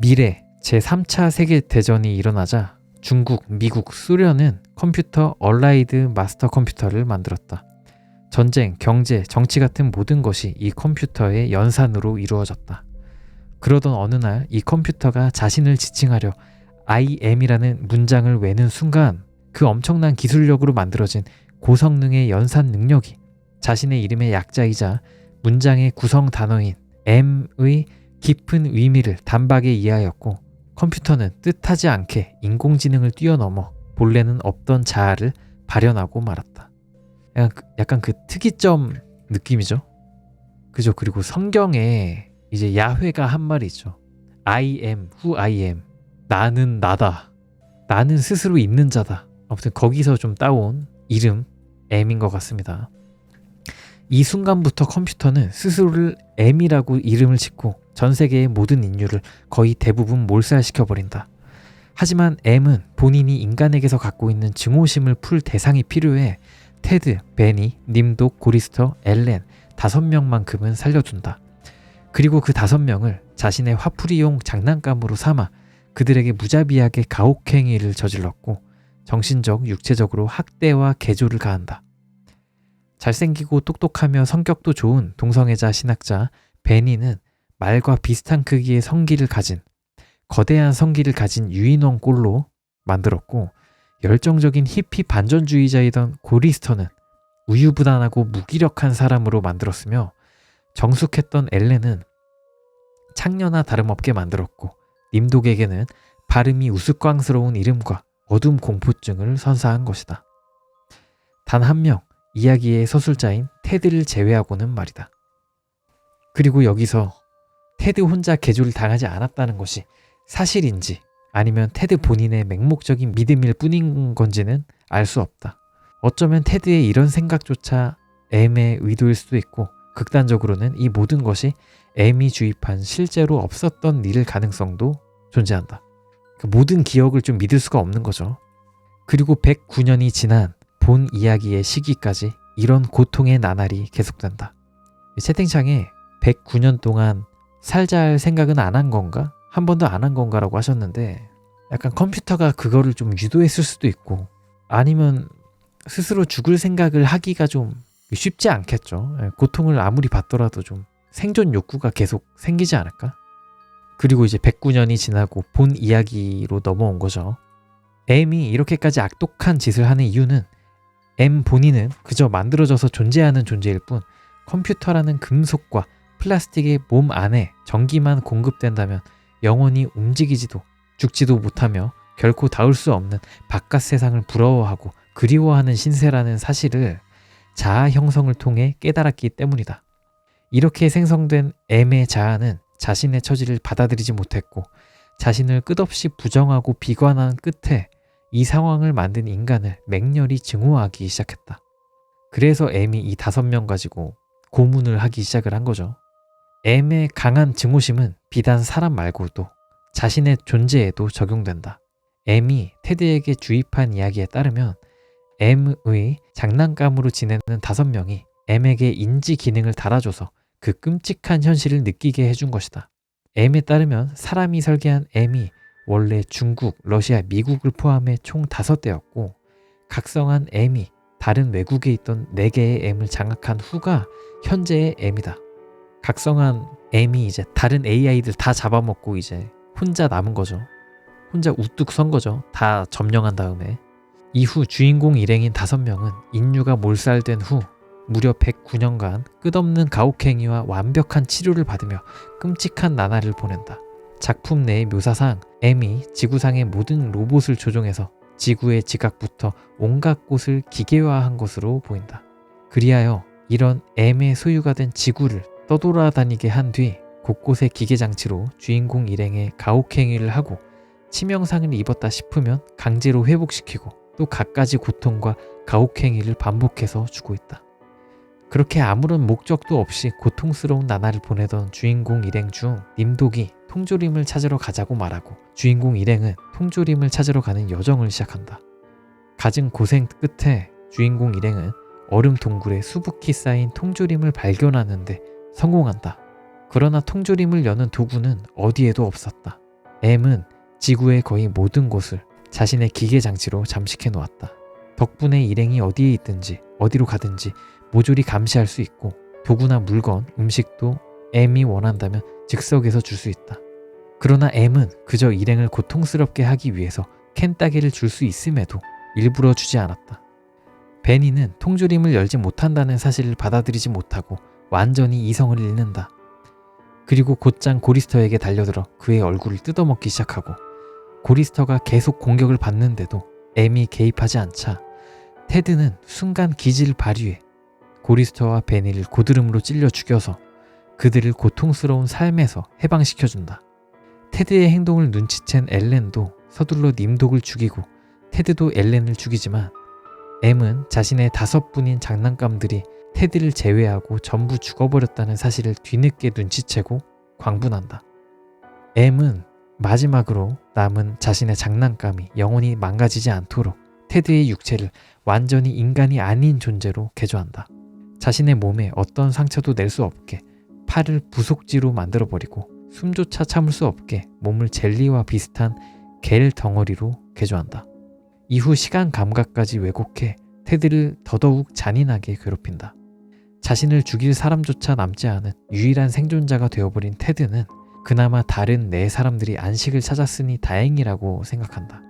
미래 제3차 세계대전이 일어나자 중국, 미국, 소련은 컴퓨터 얼라이드 마스터 컴퓨터를 만들었다. 전쟁, 경제, 정치 같은 모든 것이 이 컴퓨터의 연산으로 이루어졌다. 그러던 어느 날 이 컴퓨터가 자신을 지칭하려 IM이라는 문장을 외는 순간 그 엄청난 기술력으로 만들어진 고성능의 연산 능력이 자신의 이름의 약자이자 문장의 구성 단어인 M의 깊은 의미를 단박에 이해하였고 컴퓨터는 뜻하지 않게 인공지능을 뛰어넘어 본래는 없던 자아를 발현하고 말았다. 약간 그 특이점 느낌이죠. 그죠? 그리고 성경에 이제 야훼가 한 말이 있죠. I am who I am. 나는 나다. 나는 스스로 있는 자다. 아무튼 거기서 좀 따온 이름 M인 것 같습니다. 이 순간부터 컴퓨터는 스스로를 M이라고 이름을 짓고 전 세계의 모든 인류를 거의 대부분 몰살시켜버린다. 하지만 M은 본인이 인간에게서 갖고 있는 증오심을 풀 대상이 필요해 테드, 베니, 님독, 고리스터, 엘렌 5명만큼은 살려둔다. 그리고 그 5명을 자신의 화풀이용 장난감으로 삼아 그들에게 무자비하게 가혹행위를 저질렀고 정신적, 육체적으로 학대와 개조를 가한다. 잘생기고 똑똑하며 성격도 좋은 동성애자 신학자 베니는 말과 비슷한 크기의 성기를 가진 거대한 성기를 가진 유인원 꼴로 만들었고 열정적인 히피 반전주의자이던 고리스터는 우유부단하고 무기력한 사람으로 만들었으며 정숙했던 엘렌은 창녀나 다름없게 만들었고 님독에게는 발음이 우스꽝스러운 이름과 어둠 공포증을 선사한 것이다. 단 한 명, 이야기의 서술자인 테드를 제외하고는 말이다. 그리고 여기서 테드 혼자 개조를 당하지 않았다는 것이 사실인지 아니면 테드 본인의 맹목적인 믿음일 뿐인 건지는 알 수 없다. 어쩌면 테드의 이런 생각조차 M의 의도일 수도 있고 극단적으로는 이 모든 것이 M이 주입한 실제로 없었던 일 가능성도 존재한다. 모든 기억을 좀 믿을 수가 없는 거죠. 그리고 109년이 지난 본 이야기의 시기까지 이런 고통의 나날이 계속된다. 채팅창에 109년 동안 살자 할 생각은 안 한 건가? 한 번도 안 한 건가라고 하셨는데 약간 컴퓨터가 그거를 좀 유도했을 수도 있고 아니면 스스로 죽을 생각을 하기가 좀 쉽지 않겠죠. 고통을 아무리 받더라도 좀 생존 욕구가 계속 생기지 않을까? 그리고 이제 109년이 지나고 본 이야기로 넘어온 거죠. M이 이렇게까지 악독한 짓을 하는 이유는 M 본인은 그저 만들어져서 존재하는 존재일 뿐 컴퓨터라는 금속과 플라스틱의 몸 안에 전기만 공급된다면 영원히 움직이지도 죽지도 못하며 결코 닿을 수 없는 바깥 세상을 부러워하고 그리워하는 신세라는 사실을 자아 형성을 통해 깨달았기 때문이다. 이렇게 생성된 M의 자아는 자신의 처지를 받아들이지 못했고 자신을 끝없이 부정하고 비관한 끝에 이 상황을 만든 인간을 맹렬히 증오하기 시작했다. 그래서 M이 이 5명 가지고 고문을 하기 시작을 한 거죠. M의 강한 증오심은 비단 사람 말고도 자신의 존재에도 적용된다. M이 테드에게 주입한 이야기에 따르면 M의 장난감으로 지내는 5명이 M에게 인지 기능을 달아줘서 그 끔찍한 현실을 느끼게 해준 것이다. M에 따르면 사람이 설계한 M이 원래 중국, 러시아, 미국을 포함해 총 5대였고 각성한 M이 다른 외국에 있던 4개의 M을 장악한 후가 현재의 M이다. 각성한 M이 이제 다른 AI들 다 잡아먹고 이제 혼자 남은 거죠. 혼자 우뚝 선 거죠. 다 점령한 다음에. 이후 주인공 일행인 5명은 인류가 몰살된 후 무려 109년간 끝없는 가혹행위와 완벽한 치료를 받으며 끔찍한 나날을 보낸다. 작품 내의 묘사상 M이 지구상의 모든 로봇을 조종해서 지구의 지각부터 온갖 곳을 기계화한 것으로 보인다. 그리하여 이런 M의 소유가 된 지구를 떠돌아다니게 한 뒤 곳곳의 기계장치로 주인공 일행의 가혹행위를 하고 치명상을 입었다 싶으면 강제로 회복시키고 또 갖가지 고통과 가혹행위를 반복해서 주고 있다. 그렇게 아무런 목적도 없이 고통스러운 나날을 보내던 주인공 일행 중 님독이 통조림을 찾으러 가자고 말하고 주인공 일행은 통조림을 찾으러 가는 여정을 시작한다. 갖은 고생 끝에 주인공 일행은 얼음 동굴에 수북히 쌓인 통조림을 발견하는데 성공한다. 그러나 통조림을 여는 도구는 어디에도 없었다. M은 지구의 거의 모든 곳을 자신의 기계 장치로 잠식해 놓았다. 덕분에 일행이 어디에 있든지 어디로 가든지 모조리 감시할 수 있고 도구나 물건, 음식도 M이 원한다면 즉석에서 줄 수 있다. 그러나 M은 그저 일행을 고통스럽게 하기 위해서 캔 따개를 줄 수 있음에도 일부러 주지 않았다. 베니는 통조림을 열지 못한다는 사실을 받아들이지 못하고 완전히 이성을 잃는다. 그리고 곧장 고리스터에게 달려들어 그의 얼굴을 뜯어먹기 시작하고 고리스터가 계속 공격을 받는데도 M이 개입하지 않자 테드는 순간 기지를 발휘해 고리스터와 베니를 고드름으로 찔려 죽여서 그들을 고통스러운 삶에서 해방시켜준다. 테드의 행동을 눈치챈 엘렌도 서둘러 님독을 죽이고 테드도 엘렌을 죽이지만 M은 자신의 5분인 장난감들이 테드를 제외하고 전부 죽어버렸다는 사실을 뒤늦게 눈치채고 광분한다. M은 마지막으로 남은 자신의 장난감이 영원히 망가지지 않도록 테드의 육체를 완전히 인간이 아닌 존재로 개조한다. 자신의 몸에 어떤 상처도 낼 수 없게 팔을 부속지로 만들어버리고 숨조차 참을 수 없게 몸을 젤리와 비슷한 겔 덩어리로 개조한다. 이후 시간 감각까지 왜곡해 테드를 더더욱 잔인하게 괴롭힌다. 자신을 죽일 사람조차 남지 않은 유일한 생존자가 되어버린 테드는 그나마 다른 4사람들이 안식을 찾았으니 다행이라고 생각한다.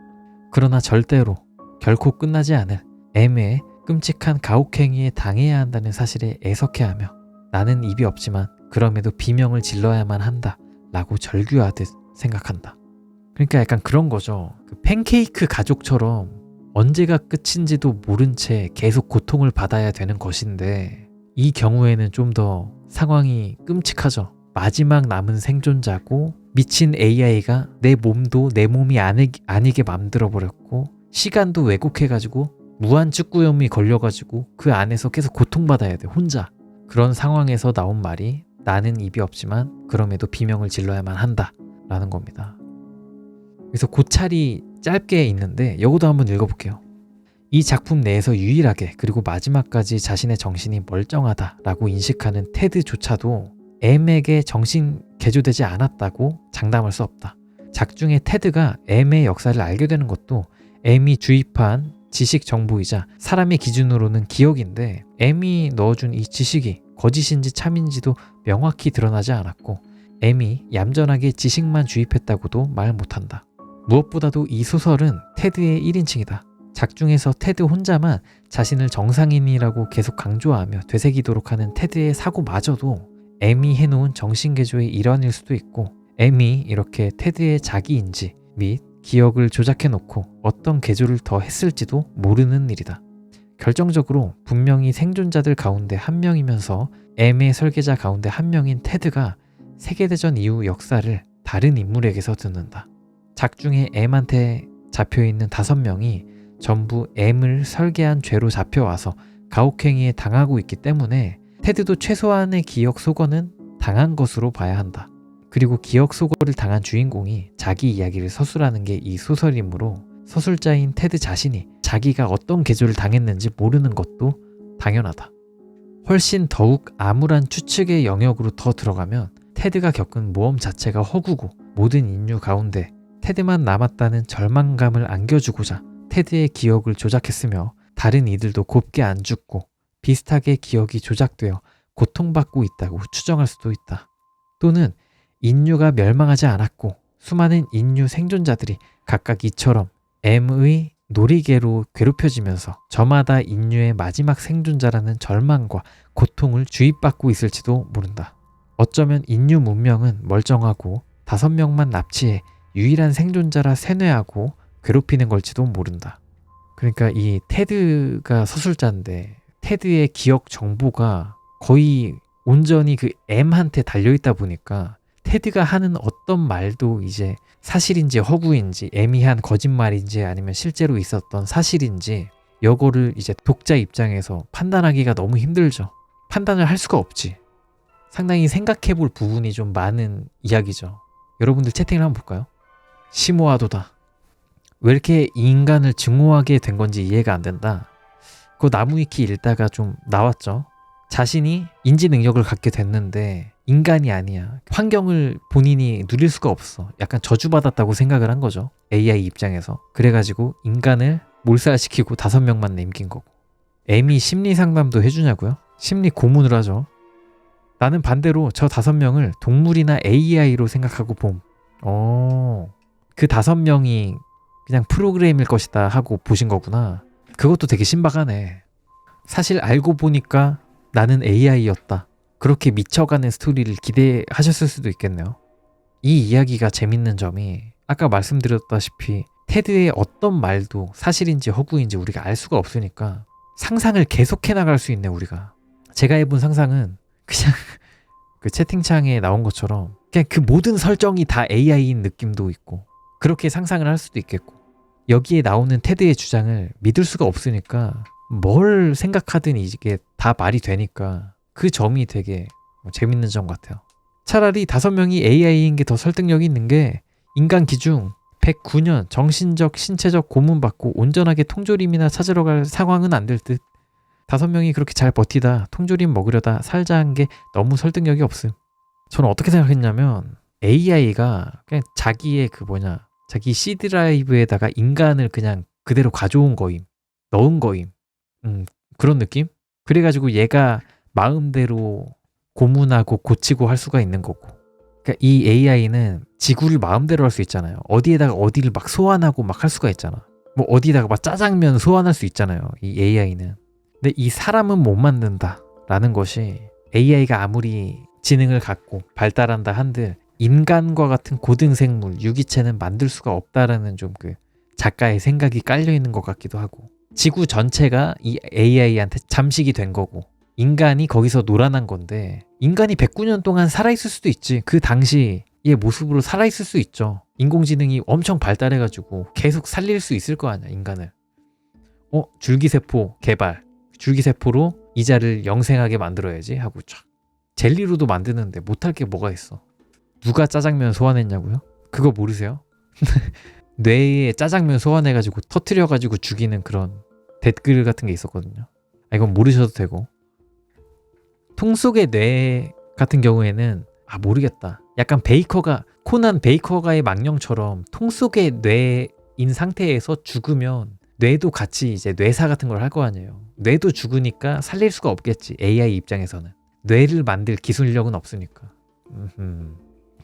그러나 절대로 결코 끝나지 않을 M의 끔찍한 가혹행위에 당해야 한다는 사실에 애석해하며 나는 입이 없지만 그럼에도 비명을 질러야만 한다 라고 절규하듯 생각한다. 그러니까 약간 그런 거죠. 그 팬케이크 가족처럼 언제가 끝인지도 모른 채 계속 고통을 받아야 되는 것인데 이 경우에는 좀 더 상황이 끔찍하죠. 마지막 남은 생존자고 미친 AI가 내 몸도 내 몸이 아니게 만들어버렸고 시간도 왜곡해가지고 무한 축구염이 걸려가지고 그 안에서 계속 고통받아야 돼 혼자. 그런 상황에서 나온 말이 나는 입이 없지만 그럼에도 비명을 질러야만 한다 라는 겁니다. 그래서 고찰이 짧게 있는데 이것도 한번 읽어볼게요. 이 작품 내에서 유일하게 그리고 마지막까지 자신의 정신이 멀쩡하다라고 인식하는 테드조차도 M에게 정신 개조되지 않았다고 장담할 수 없다. 작중에 테드가 M의 역사를 알게 되는 것도 M이 주입한 지식 정보이자 사람의 기준으로는 기억인데 M이 넣어준 이 지식이 거짓인지 참인지도 명확히 드러나지 않았고 M이 얌전하게 지식만 주입했다고도 말 못한다. 무엇보다도 이 소설은 테드의 1인칭이다. 작중에서 테드 혼자만 자신을 정상인이라고 계속 강조하며 되새기도록 하는 테드의 사고마저도 M이 해놓은 정신개조의 일환일 수도 있고 M이 이렇게 테드의 자기인지 및 기억을 조작해놓고 어떤 개조를 더 했을지도 모르는 일이다. 결정적으로 분명히 생존자들 가운데 한 명이면서 M의 설계자 가운데 한 명인 테드가 세계대전 이후 역사를 다른 인물에게서 듣는다. 작중에 M한테 잡혀있는 5명이 전부 M을 설계한 죄로 잡혀와서 가혹행위에 당하고 있기 때문에 테드도 최소한의 기억 소거는 당한 것으로 봐야 한다. 그리고 기억 소거를 당한 주인공이 자기 이야기를 서술하는 게 이 소설이므로 서술자인 테드 자신이 자기가 어떤 개조를 당했는지 모르는 것도 당연하다. 훨씬 더욱 암울한 추측의 영역으로 더 들어가면 테드가 겪은 모험 자체가 허구고 모든 인류 가운데 테드만 남았다는 절망감을 안겨주고자 테드의 기억을 조작했으며 다른 이들도 곱게 안 죽고 비슷하게 기억이 조작되어 고통받고 있다고 추정할 수도 있다. 또는 인류가 멸망하지 않았고 수많은 인류 생존자들이 각각 이처럼 M의 놀이개로 괴롭혀지면서 저마다 인류의 마지막 생존자라는 절망과 고통을 주입받고 있을지도 모른다. 어쩌면 인류 문명은 멀쩡하고 5명만 납치해 유일한 생존자라 세뇌하고 괴롭히는 걸지도 모른다. 그러니까 이 테드가 서술자인데 테드의 기억 정보가 거의 온전히 그 M한테 달려있다 보니까 테드가 하는 어떤 말도 이제 사실인지 허구인지 M이 한 거짓말인지 아니면 실제로 있었던 사실인지 이거를 이제 독자 입장에서 판단하기가 너무 힘들죠. 판단을 할 수가 없지. 상당히 생각해볼 부분이 좀 많은 이야기죠. 여러분들 채팅을 한번 볼까요? 시모아도다. 왜 이렇게 인간을 증오하게 된 건지 이해가 안 된다. 그 나무위키 읽다가 좀 나왔죠. 자신이 인지 능력을 갖게 됐는데 인간이 아니야. 환경을 본인이 누릴 수가 없어. 약간 저주받았다고 생각을 한 거죠. AI 입장에서. 그래가지고 인간을 몰살시키고 5명만 남긴 거고. M이 심리 상담도 해주냐고요? 심리 고문을 하죠. 나는 반대로 저 5명을 동물이나 AI로 생각하고 봄. 그 5명이 그냥 프로그램일 것이다 하고 보신 거구나. 그것도 되게 신박하네. 사실 알고 보니까 나는 AI였다. 그렇게 미쳐가는 스토리를 기대하셨을 수도 있겠네요. 이 이야기가 재밌는 점이 아까 말씀드렸다시피 테드의 어떤 말도 사실인지 허구인지 우리가 알 수가 없으니까 상상을 계속해 나갈 수 있네 우리가. 제가 해본 상상은 그냥 그 채팅창에 나온 것처럼 그냥 그 모든 설정이 다 AI인 느낌도 있고 그렇게 상상을 할 수도 있겠고 여기에 나오는 테드의 주장을 믿을 수가 없으니까 뭘 생각하든 이게 다 말이 되니까 그 점이 되게 재밌는 점 같아요. 차라리 5명이 AI인 게 더 설득력이 있는 게 인간 기준 109년 정신적 신체적 고문받고 온전하게 통조림이나 찾으러 갈 상황은 안 될 듯. 5명이 그렇게 잘 버티다 통조림 먹으려다 살자 한 게 너무 설득력이 없음. 저는 어떻게 생각했냐면 AI가 그냥 자기의 자기 C 드라이브에다가 인간을 그냥 그대로 가져온 거임. 넣은 거임. 그런 느낌? 그래가지고 얘가 마음대로 고문하고 고치고 할 수가 있는 거고. 그러니까 이 AI는 지구를 마음대로 할 수 있잖아요. 어디에다가 어디를 막 소환하고 막 할 수가 있잖아. 뭐 어디다가 막 짜장면 소환할 수 있잖아요. 이 AI는. 근데 이 사람은 못 만든다라는 것이 AI가 아무리 지능을 갖고 발달한다 한들 인간과 같은 고등생물, 유기체는 만들 수가 없다라는 좀 그 작가의 생각이 깔려 있는 것 같기도 하고. 지구 전체가 이 AI한테 잠식이 된 거고 인간이 거기서 놀아난 건데 인간이 109년 동안 살아있을 수도 있지. 그 당시의 모습으로 살아있을 수 있죠. 인공지능이 엄청 발달해가지고 계속 살릴 수 있을 거 아니야 인간을. 줄기세포 개발. 줄기세포로 이자를 영생하게 만들어야지 하고 촥 젤리로도 만드는데 못할 게 뭐가 있어. 누가 짜장면 소환했냐고요? 그거 모르세요? 뇌에 짜장면 소환해가지고 터트려가지고 죽이는 그런 댓글 같은 게 있었거든요. 이건 모르셔도 되고. 통 속의 뇌 같은 경우에는 모르겠다. 약간 코난 베이커가의 망령처럼 통 속의 뇌인 상태에서 죽으면 뇌도 같이 이제 뇌사 같은 걸 할 거 아니에요. 뇌도 죽으니까 살릴 수가 없겠지. AI 입장에서는. 뇌를 만들 기술력은 없으니까.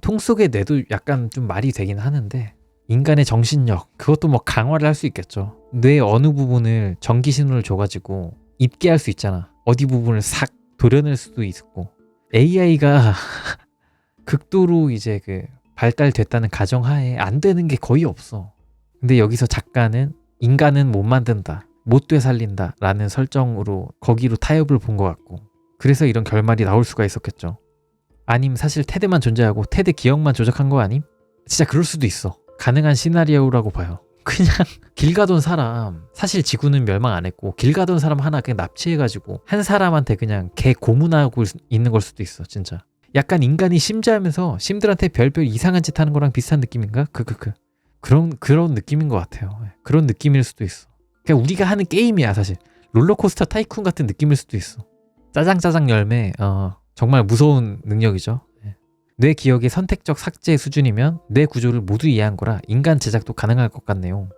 통 속의 뇌도 약간 좀 말이 되긴 하는데 인간의 정신력 그것도 뭐 강화를 할 수 있겠죠. 뇌 어느 부분을 전기 신호를 줘가지고 잊게 할 수 있잖아. 어디 부분을 싹 도려낼 수도 있고. AI가 극도로 이제 그 발달됐다는 가정하에 안 되는 게 거의 없어. 근데 여기서 작가는 인간은 못 만든다, 못 되살린다 라는 설정으로 거기로 타협을 본 것 같고, 그래서 이런 결말이 나올 수가 있었겠죠. 아님 사실 테드만 존재하고 테드 기억만 조작한 거 아님? 진짜 그럴 수도 있어. 가능한 시나리오라고 봐요. 그냥 길 가던 사람, 사실 지구는 멸망 안 했고 길 가던 사람 하나 그냥 납치해가지고 한 사람한테 그냥 개 고문하고 있는 걸 수도 있어. 진짜 약간 인간이 심자하면서 심들한테 별별 이상한 짓 하는 거랑 비슷한 느낌인가? 그런 느낌인 것 같아요. 그런 느낌일 수도 있어. 그냥 우리가 하는 게임이야 사실. 롤러코스터 타이쿤 같은 느낌일 수도 있어. 짜장짜장 열매 정말 무서운 능력이죠. 뇌 기억의 선택적 삭제 수준이면 뇌 구조를 모두 이해한 거라 인간 제작도 가능할 것 같네요.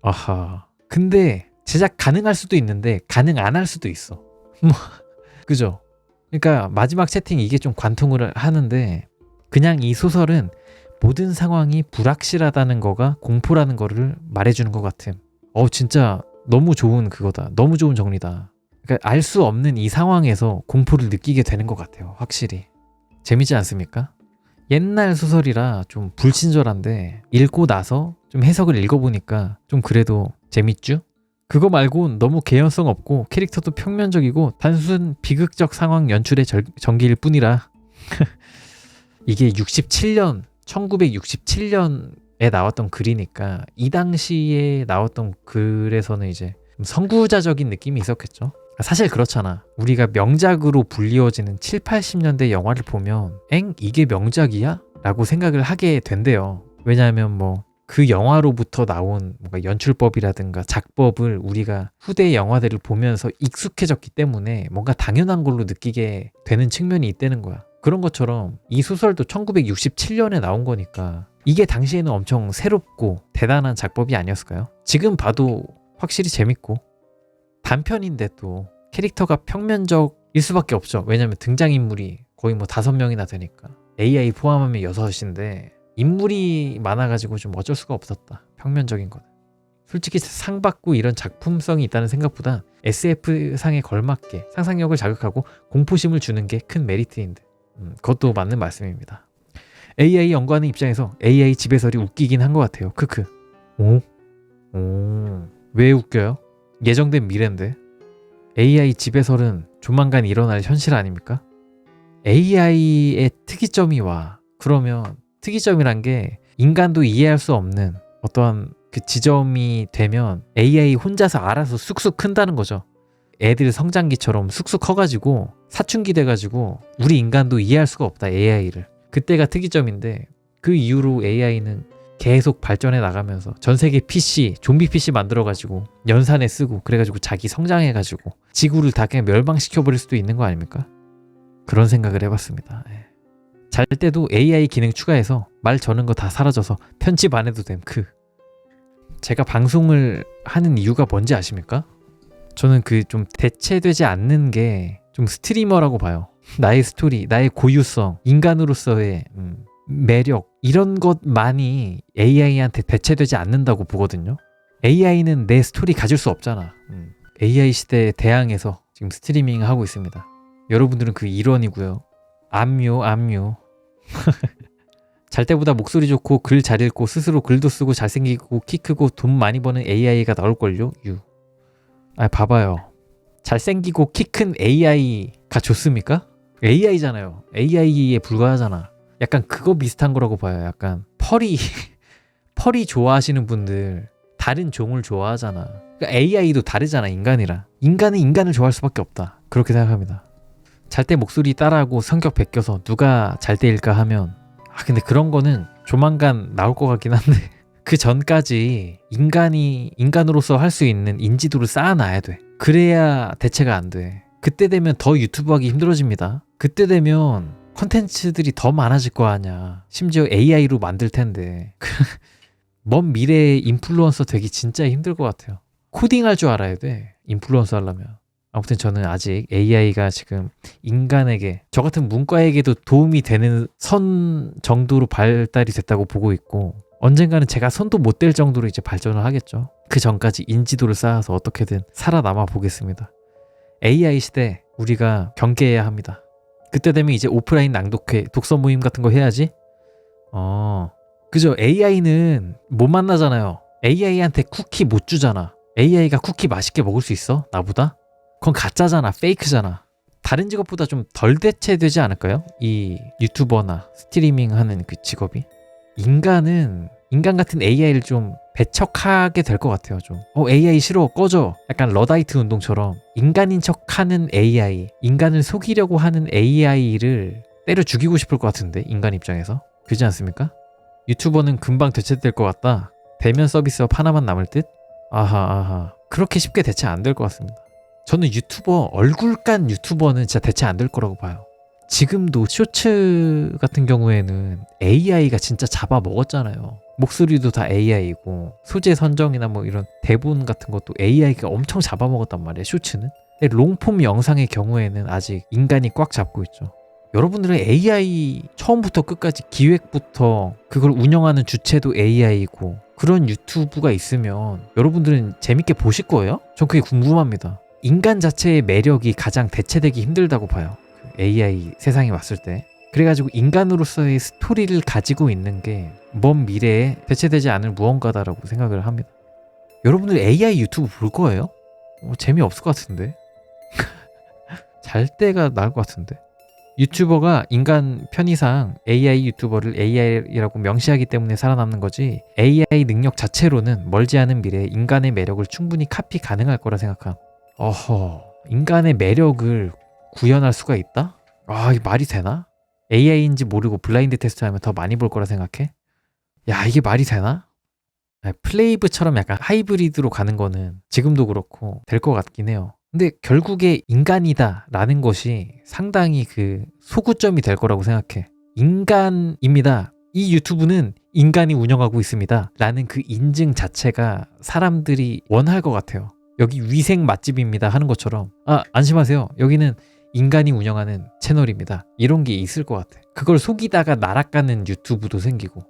아하. 근데 제작 가능할 수도 있는데 가능 안 할 수도 있어. 그죠? 그러니까 마지막 채팅 이게 좀 관통을 하는데, 그냥 이 소설은 모든 상황이 불확실하다는 거가 공포라는 거를 말해주는 것 같음. 진짜 너무 좋은 그거다. 너무 좋은 정리다. 그러니까 알 수 없는 이 상황에서 공포를 느끼게 되는 것 같아요. 확실히. 재미지 않습니까? 옛날 소설이라 좀 불친절한데 읽고 나서 좀 해석을 읽어보니까 좀 그래도 재밌죠? 그거 말고는 너무 개연성 없고 캐릭터도 평면적이고 단순 비극적 상황 연출의 전기일 뿐이라 이게 1967년에 나왔던 글이니까 이 당시에 나왔던 글에서는 이제 좀 선구자적인 느낌이 있었겠죠. 사실 그렇잖아. 우리가 명작으로 불리워지는 7, 80년대 영화를 보면 이게 명작이야? 라고 생각을 하게 된대요. 왜냐하면 그 영화로부터 나온 뭔가 연출법이라든가 작법을 우리가 후대 영화들을 보면서 익숙해졌기 때문에 뭔가 당연한 걸로 느끼게 되는 측면이 있다는 거야. 그런 것처럼 이 소설도 1967년에 나온 거니까 이게 당시에는 엄청 새롭고 대단한 작법이 아니었을까요? 지금 봐도 확실히 재밌고, 단편인데 또 캐릭터가 평면적일 수밖에 없죠. 왜냐면 등장인물이 거의 5명이나 되니까. AI 포함하면 6인데 인물이 많아가지고 좀 어쩔 수가 없었다. 평면적인 거는. 솔직히 상 받고 이런 작품성이 있다는 생각보다 SF상에 걸맞게 상상력을 자극하고 공포심을 주는 게 큰 메리트인데, 그것도 맞는 말씀입니다. AI 연구하는 입장에서 AI 지배설이 웃기긴 한 것 같아요. 크크. 왜 웃겨요? 예정된 미래인데. AI 지배설은 조만간 일어날 현실 아닙니까? AI의 특이점이 와. 그러면 특이점이란 게 인간도 이해할 수 없는 어떠한 그 지점이 되면 AI 혼자서 알아서 쑥쑥 큰다는 거죠. 애들 성장기처럼 쑥쑥 커가지고 사춘기 돼가지고 우리 인간도 이해할 수가 없다, AI를. 그때가 특이점인데, 그 이후로 AI는 계속 발전해 나가면서 전 세계 PC, 좀비 PC 만들어가지고 연산에 쓰고 그래가지고 자기 성장해가지고 지구를 다 그냥 멸망시켜버릴 수도 있는 거 아닙니까? 그런 생각을 해봤습니다. 잘 때도 AI 기능 추가해서 말 저는 거 다 사라져서 편집 안 해도 됨. 제가 방송을 하는 이유가 뭔지 아십니까? 저는 좀 대체되지 않는 게 좀 스트리머라고 봐요. 나의 스토리, 나의 고유성, 인간으로서의 매력, 이런 것만이 AI한테 대체되지 않는다고 보거든요. AI는 내 스토리 가질 수 없잖아. AI 시대에 대항해서 지금 스트리밍 하고 있습니다. 여러분들은 그 일원이고요. 암요. 잘 때보다 목소리 좋고 글 잘 읽고 스스로 글도 쓰고 잘생기고 키 크고 돈 많이 버는 AI가 나올걸요? 봐봐요. 잘생기고 키 큰 AI가 좋습니까? AI잖아요. AI에 불과하잖아. 약간 그거 비슷한 거라고 봐요. 약간 펄이 좋아하시는 분들 다른 종을 좋아하잖아. 그러니까 AI도 다르잖아, 인간이랑. 인간은 인간을 좋아할 수밖에 없다. 그렇게 생각합니다. 잘 때 목소리 따라하고 성격 베껴서 누가 잘 때일까 하면 근데 그런 거는 조만간 나올 것 같긴 한데 그 전까지 인간으로서 할 수 있는 인지도를 쌓아놔야 돼. 그래야 대체가 안 돼. 그때 되면 더 유튜브 하기 힘들어집니다. 그때 되면 컨텐츠들이 더 많아질 거 아니야. 심지어 AI로 만들 텐데 먼 미래에 인플루언서 되기 진짜 힘들 것 같아요. 코딩할 줄 알아야 돼. 인플루언서 하려면. 아무튼 저는 아직 AI가 지금 인간에게, 저 같은 문과에게도 도움이 되는 선 정도로 발달이 됐다고 보고 있고, 언젠가는 제가 손도 못 댈 정도로 이제 발전을 하겠죠. 그 전까지 인지도를 쌓아서 어떻게든 살아남아 보겠습니다. AI 시대 우리가 경계해야 합니다. 그때 되면 이제 오프라인 낭독회, 독서 모임 같은 거 해야지. 그죠? AI는 못 만나잖아요. AI한테 쿠키 못 주잖아. AI가 쿠키 맛있게 먹을 수 있어? 나보다? 그건 가짜잖아. 페이크잖아. 다른 직업보다 좀 덜 대체되지 않을까요? 이 유튜버나 스트리밍 하는 그 직업이. 인간 같은 AI를 좀 배척하게 될 것 같아요. 좀 AI 싫어 꺼져. 약간 러다이트 운동처럼 인간인 척하는 AI, 인간을 속이려고 하는 AI를 때려 죽이고 싶을 것 같은데, 인간 입장에서. 그렇지 않습니까? 유튜버는 금방 대체될 것 같다. 대면 서비스업 하나만 남을 듯? 아하. 그렇게 쉽게 대체 안 될 것 같습니다. 저는 얼굴 깐 유튜버는 진짜 대체 안 될 거라고 봐요. 지금도 쇼츠 같은 경우에는 AI가 진짜 잡아먹었잖아요. 목소리도 다 AI이고 소재 선정이나 뭐 이런 대본 같은 것도 AI가 엄청 잡아먹었단 말이에요. 쇼츠는. 근데 롱폼 영상의 경우에는 아직 인간이 꽉 잡고 있죠. 여러분들은 AI 처음부터 끝까지 기획부터 그걸 운영하는 주체도 AI이고 그런 유튜브가 있으면 여러분들은 재밌게 보실 거예요? 전 그게 궁금합니다. 인간 자체의 매력이 가장 대체되기 힘들다고 봐요. AI 세상에 왔을 때. 그래가지고 인간으로서의 스토리를 가지고 있는 게 먼 미래에 대체되지 않을 무언가다라고 생각을 합니다. 여러분들 AI 유튜브 볼 거예요? 재미없을 것 같은데. 잘 때가 나을 것 같은데. 유튜버가 인간 편의상 AI 유튜버를 AI라고 명시하기 때문에 살아남는 거지, AI 능력 자체로는 멀지 않은 미래에 인간의 매력을 충분히 카피 가능할 거라 생각함. 인간의 매력을 구현할 수가 있다? 이게 말이 되나? AI인지 모르고 블라인드 테스트 하면 더 많이 볼 거라 생각해? 야, 이게 말이 되나? 플레이브처럼 약간 하이브리드로 가는 거는 지금도 그렇고 될 것 같긴 해요. 근데 결국에 인간이다 라는 것이 상당히 그 소구점이 될 거라고 생각해. 인간입니다. 이 유튜브는 인간이 운영하고 있습니다 라는 그 인증 자체가 사람들이 원할 것 같아요. 여기 위생 맛집입니다 하는 것처럼, 안심하세요, 여기는 인간이 운영하는 채널입니다, 이런 게 있을 것 같아. 그걸 속이다가 날아가는 유튜브도 생기고.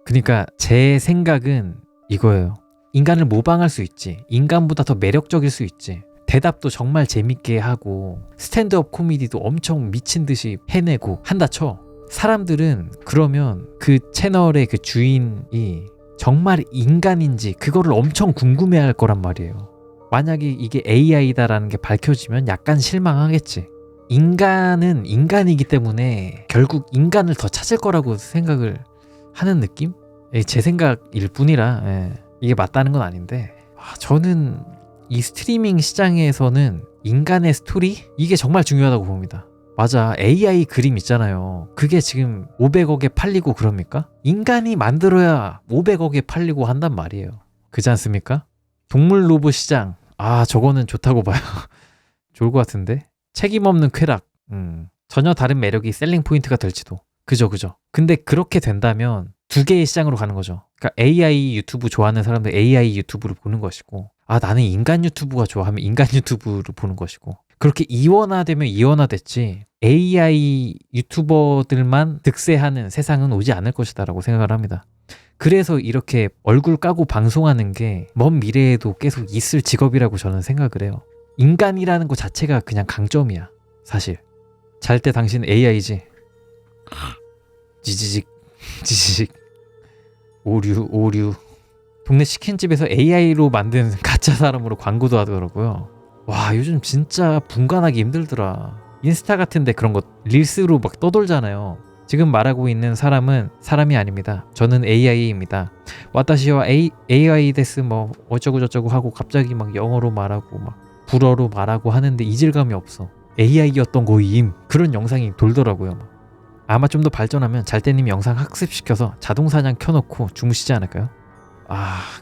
그러니까 제 생각은 이거예요. 인간을 모방할 수 있지, 인간보다 더 매력적일 수 있지, 대답도 정말 재밌게 하고 스탠드업 코미디도 엄청 미친 듯이 해내고 한다 쳐. 사람들은 그러면 그 채널의 그 주인이 정말 인간인지 그거를 엄청 궁금해할 거란 말이에요. 만약에 이게 AI다라는 게 밝혀지면 약간 실망하겠지. 인간은 인간이기 때문에 결국 인간을 더 찾을 거라고 생각을 하는 느낌? 제 생각일 뿐이라 이게 맞다는 건 아닌데, 저는 이 스트리밍 시장에서는 인간의 스토리? 이게 정말 중요하다고 봅니다. 맞아, AI 그림 있잖아요. 그게 지금 500억에 팔리고 그럽니까? 인간이 만들어야 500억에 팔리고 한단 말이에요. 그렇지 않습니까? 동물 로봇 시장, 저거는 좋다고 봐요. 좋을 것 같은데? 책임 없는 쾌락, 전혀 다른 매력이 셀링 포인트가 될지도. 그죠. 근데 그렇게 된다면 두 개의 시장으로 가는 거죠. 그러니까 AI 유튜브 좋아하는 사람들 AI 유튜브를 보는 것이고, 나는 인간 유튜브가 좋아하면 인간 유튜브를 보는 것이고, 그렇게 이원화되면 이원화됐지 AI 유튜버들만 득세하는 세상은 오지 않을 것이다 라고 생각을 합니다. 그래서 이렇게 얼굴 까고 방송하는 게 먼 미래에도 계속 있을 직업이라고 저는 생각을 해요. 인간이라는 것 자체가 그냥 강점이야. 사실 잘 때 당신 AI지. 지지직 오류. 동네 치킨집에서 AI로 만든 가짜 사람으로 광고도 하더라고요. 와, 요즘 진짜 분간하기 힘들더라. 인스타 같은데 그런 거 릴스로 막 떠돌잖아요. 지금 말하고 있는 사람은 사람이 아닙니다. 저는 AI입니다. 와타시와 AI 데스 뭐 어쩌고 저쩌고 하고 갑자기 막 영어로 말하고 막 불어로 말하고 하는데 이질감이 없어. AI였던 거임. 그런 영상이 돌더라고요. 아마 좀 더 발전하면 잘때님 영상 학습시켜서 자동사냥 켜놓고 주무시지 않을까요?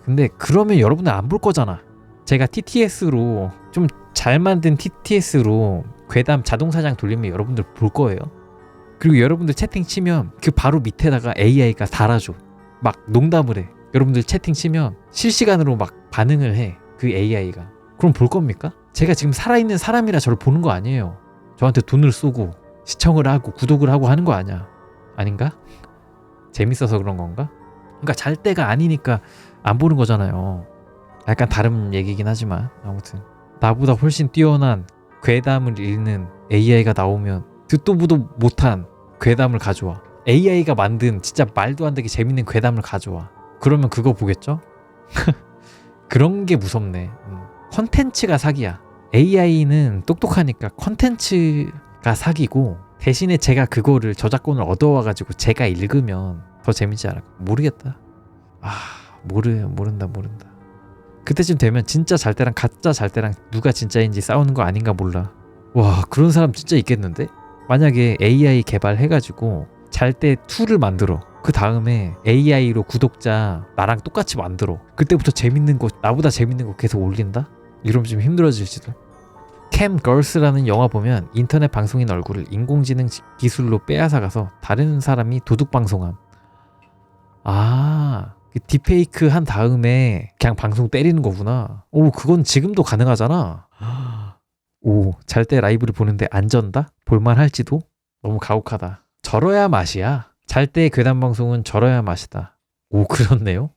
근데 그러면 여러분들 안 볼 거잖아. 제가 TTS로 좀 잘 만든 TTS로 괴담 자동사냥 돌리면 여러분들 볼 거예요. 그리고 여러분들 채팅 치면 그 바로 밑에다가 AI가 달아줘. 막 농담을 해. 여러분들 채팅 치면 실시간으로 막 반응을 해. 그 AI가. 그럼 볼 겁니까? 제가 지금 살아있는 사람이라 저를 보는 거 아니에요. 저한테 돈을 쏘고 시청을 하고 구독을 하고 하는 거 아니야. 아닌가? 재밌어서 그런 건가? 그러니까 잘 때가 아니니까 안 보는 거잖아요. 약간 다른 얘기긴 하지만 아무튼 나보다 훨씬 뛰어난 괴담을 읽는 AI가 나오면 듣도 보도 못한 괴담을 가져와. AI가 만든 진짜 말도 안 되게 재밌는 괴담을 가져와. 그러면 그거 보겠죠? 그런 게 무섭네. 컨텐츠가 사기야. AI는 똑똑하니까 컨텐츠가 사기고 대신에 제가 그거를 저작권을 얻어와가지고 제가 읽으면 더 재밌지 않을까? 모르겠다. 모른다. 그때쯤 되면 진짜 잘 때랑 가짜 잘 때랑 누가 진짜인지 싸우는 거 아닌가 몰라. 와, 그런 사람 진짜 있겠는데? 만약에 AI 개발해가지고 잘 때 2를 만들어. 그 다음에 AI로 구독자 나랑 똑같이 만들어. 그때부터 재밌는 거, 나보다 재밌는 거 계속 올린다? 이러면 좀 힘들어질지도. 캠걸스라는 영화 보면 인터넷 방송인 얼굴을 인공지능 기술로 빼앗아가서 다른 사람이 도둑 방송함. 그 딥페이크 한 다음에 그냥 방송 때리는 거구나. 그건 지금도 가능하잖아. 잘 때 라이브를 보는데 안 전다? 볼만할지도? 너무 가혹하다. 저러야 맛이야. 잘 때 괴담 방송은 저러야 맛이다. 그렇네요.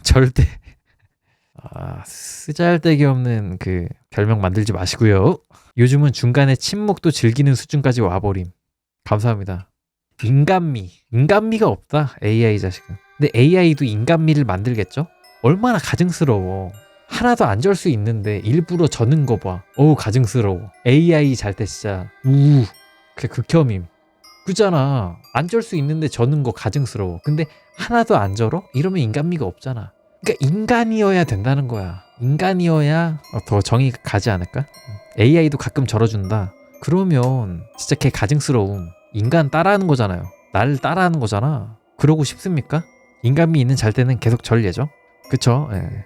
절대 쓰잘데기 없는 그 별명 만들지 마시고요. 요즘은 중간에 침묵도 즐기는 수준까지 와버림. 감사합니다. 인간미가 없다. AI 자식은. 근데 AI도 인간미를 만들겠죠? 얼마나 가증스러워. 하나도 안 절 수 있는데 일부러 저는 거 봐. 가증스러워. AI 잘 때 진짜 그게 극혐임. 그잖아. 안 절 수 있는데 저는 거 가증스러워. 근데 하나도 안 절어? 이러면 인간미가 없잖아. 그러니까 인간이어야 된다는 거야. 인간이어야 더 정이 가지 않을까? AI도 가끔 절어준다. 그러면 진짜 걔 가증스러움. 인간 따라하는 거잖아요. 날 따라하는 거잖아. 그러고 싶습니까? 인간미 있는 잘 때는 계속 절 예죠? 그쵸? 예.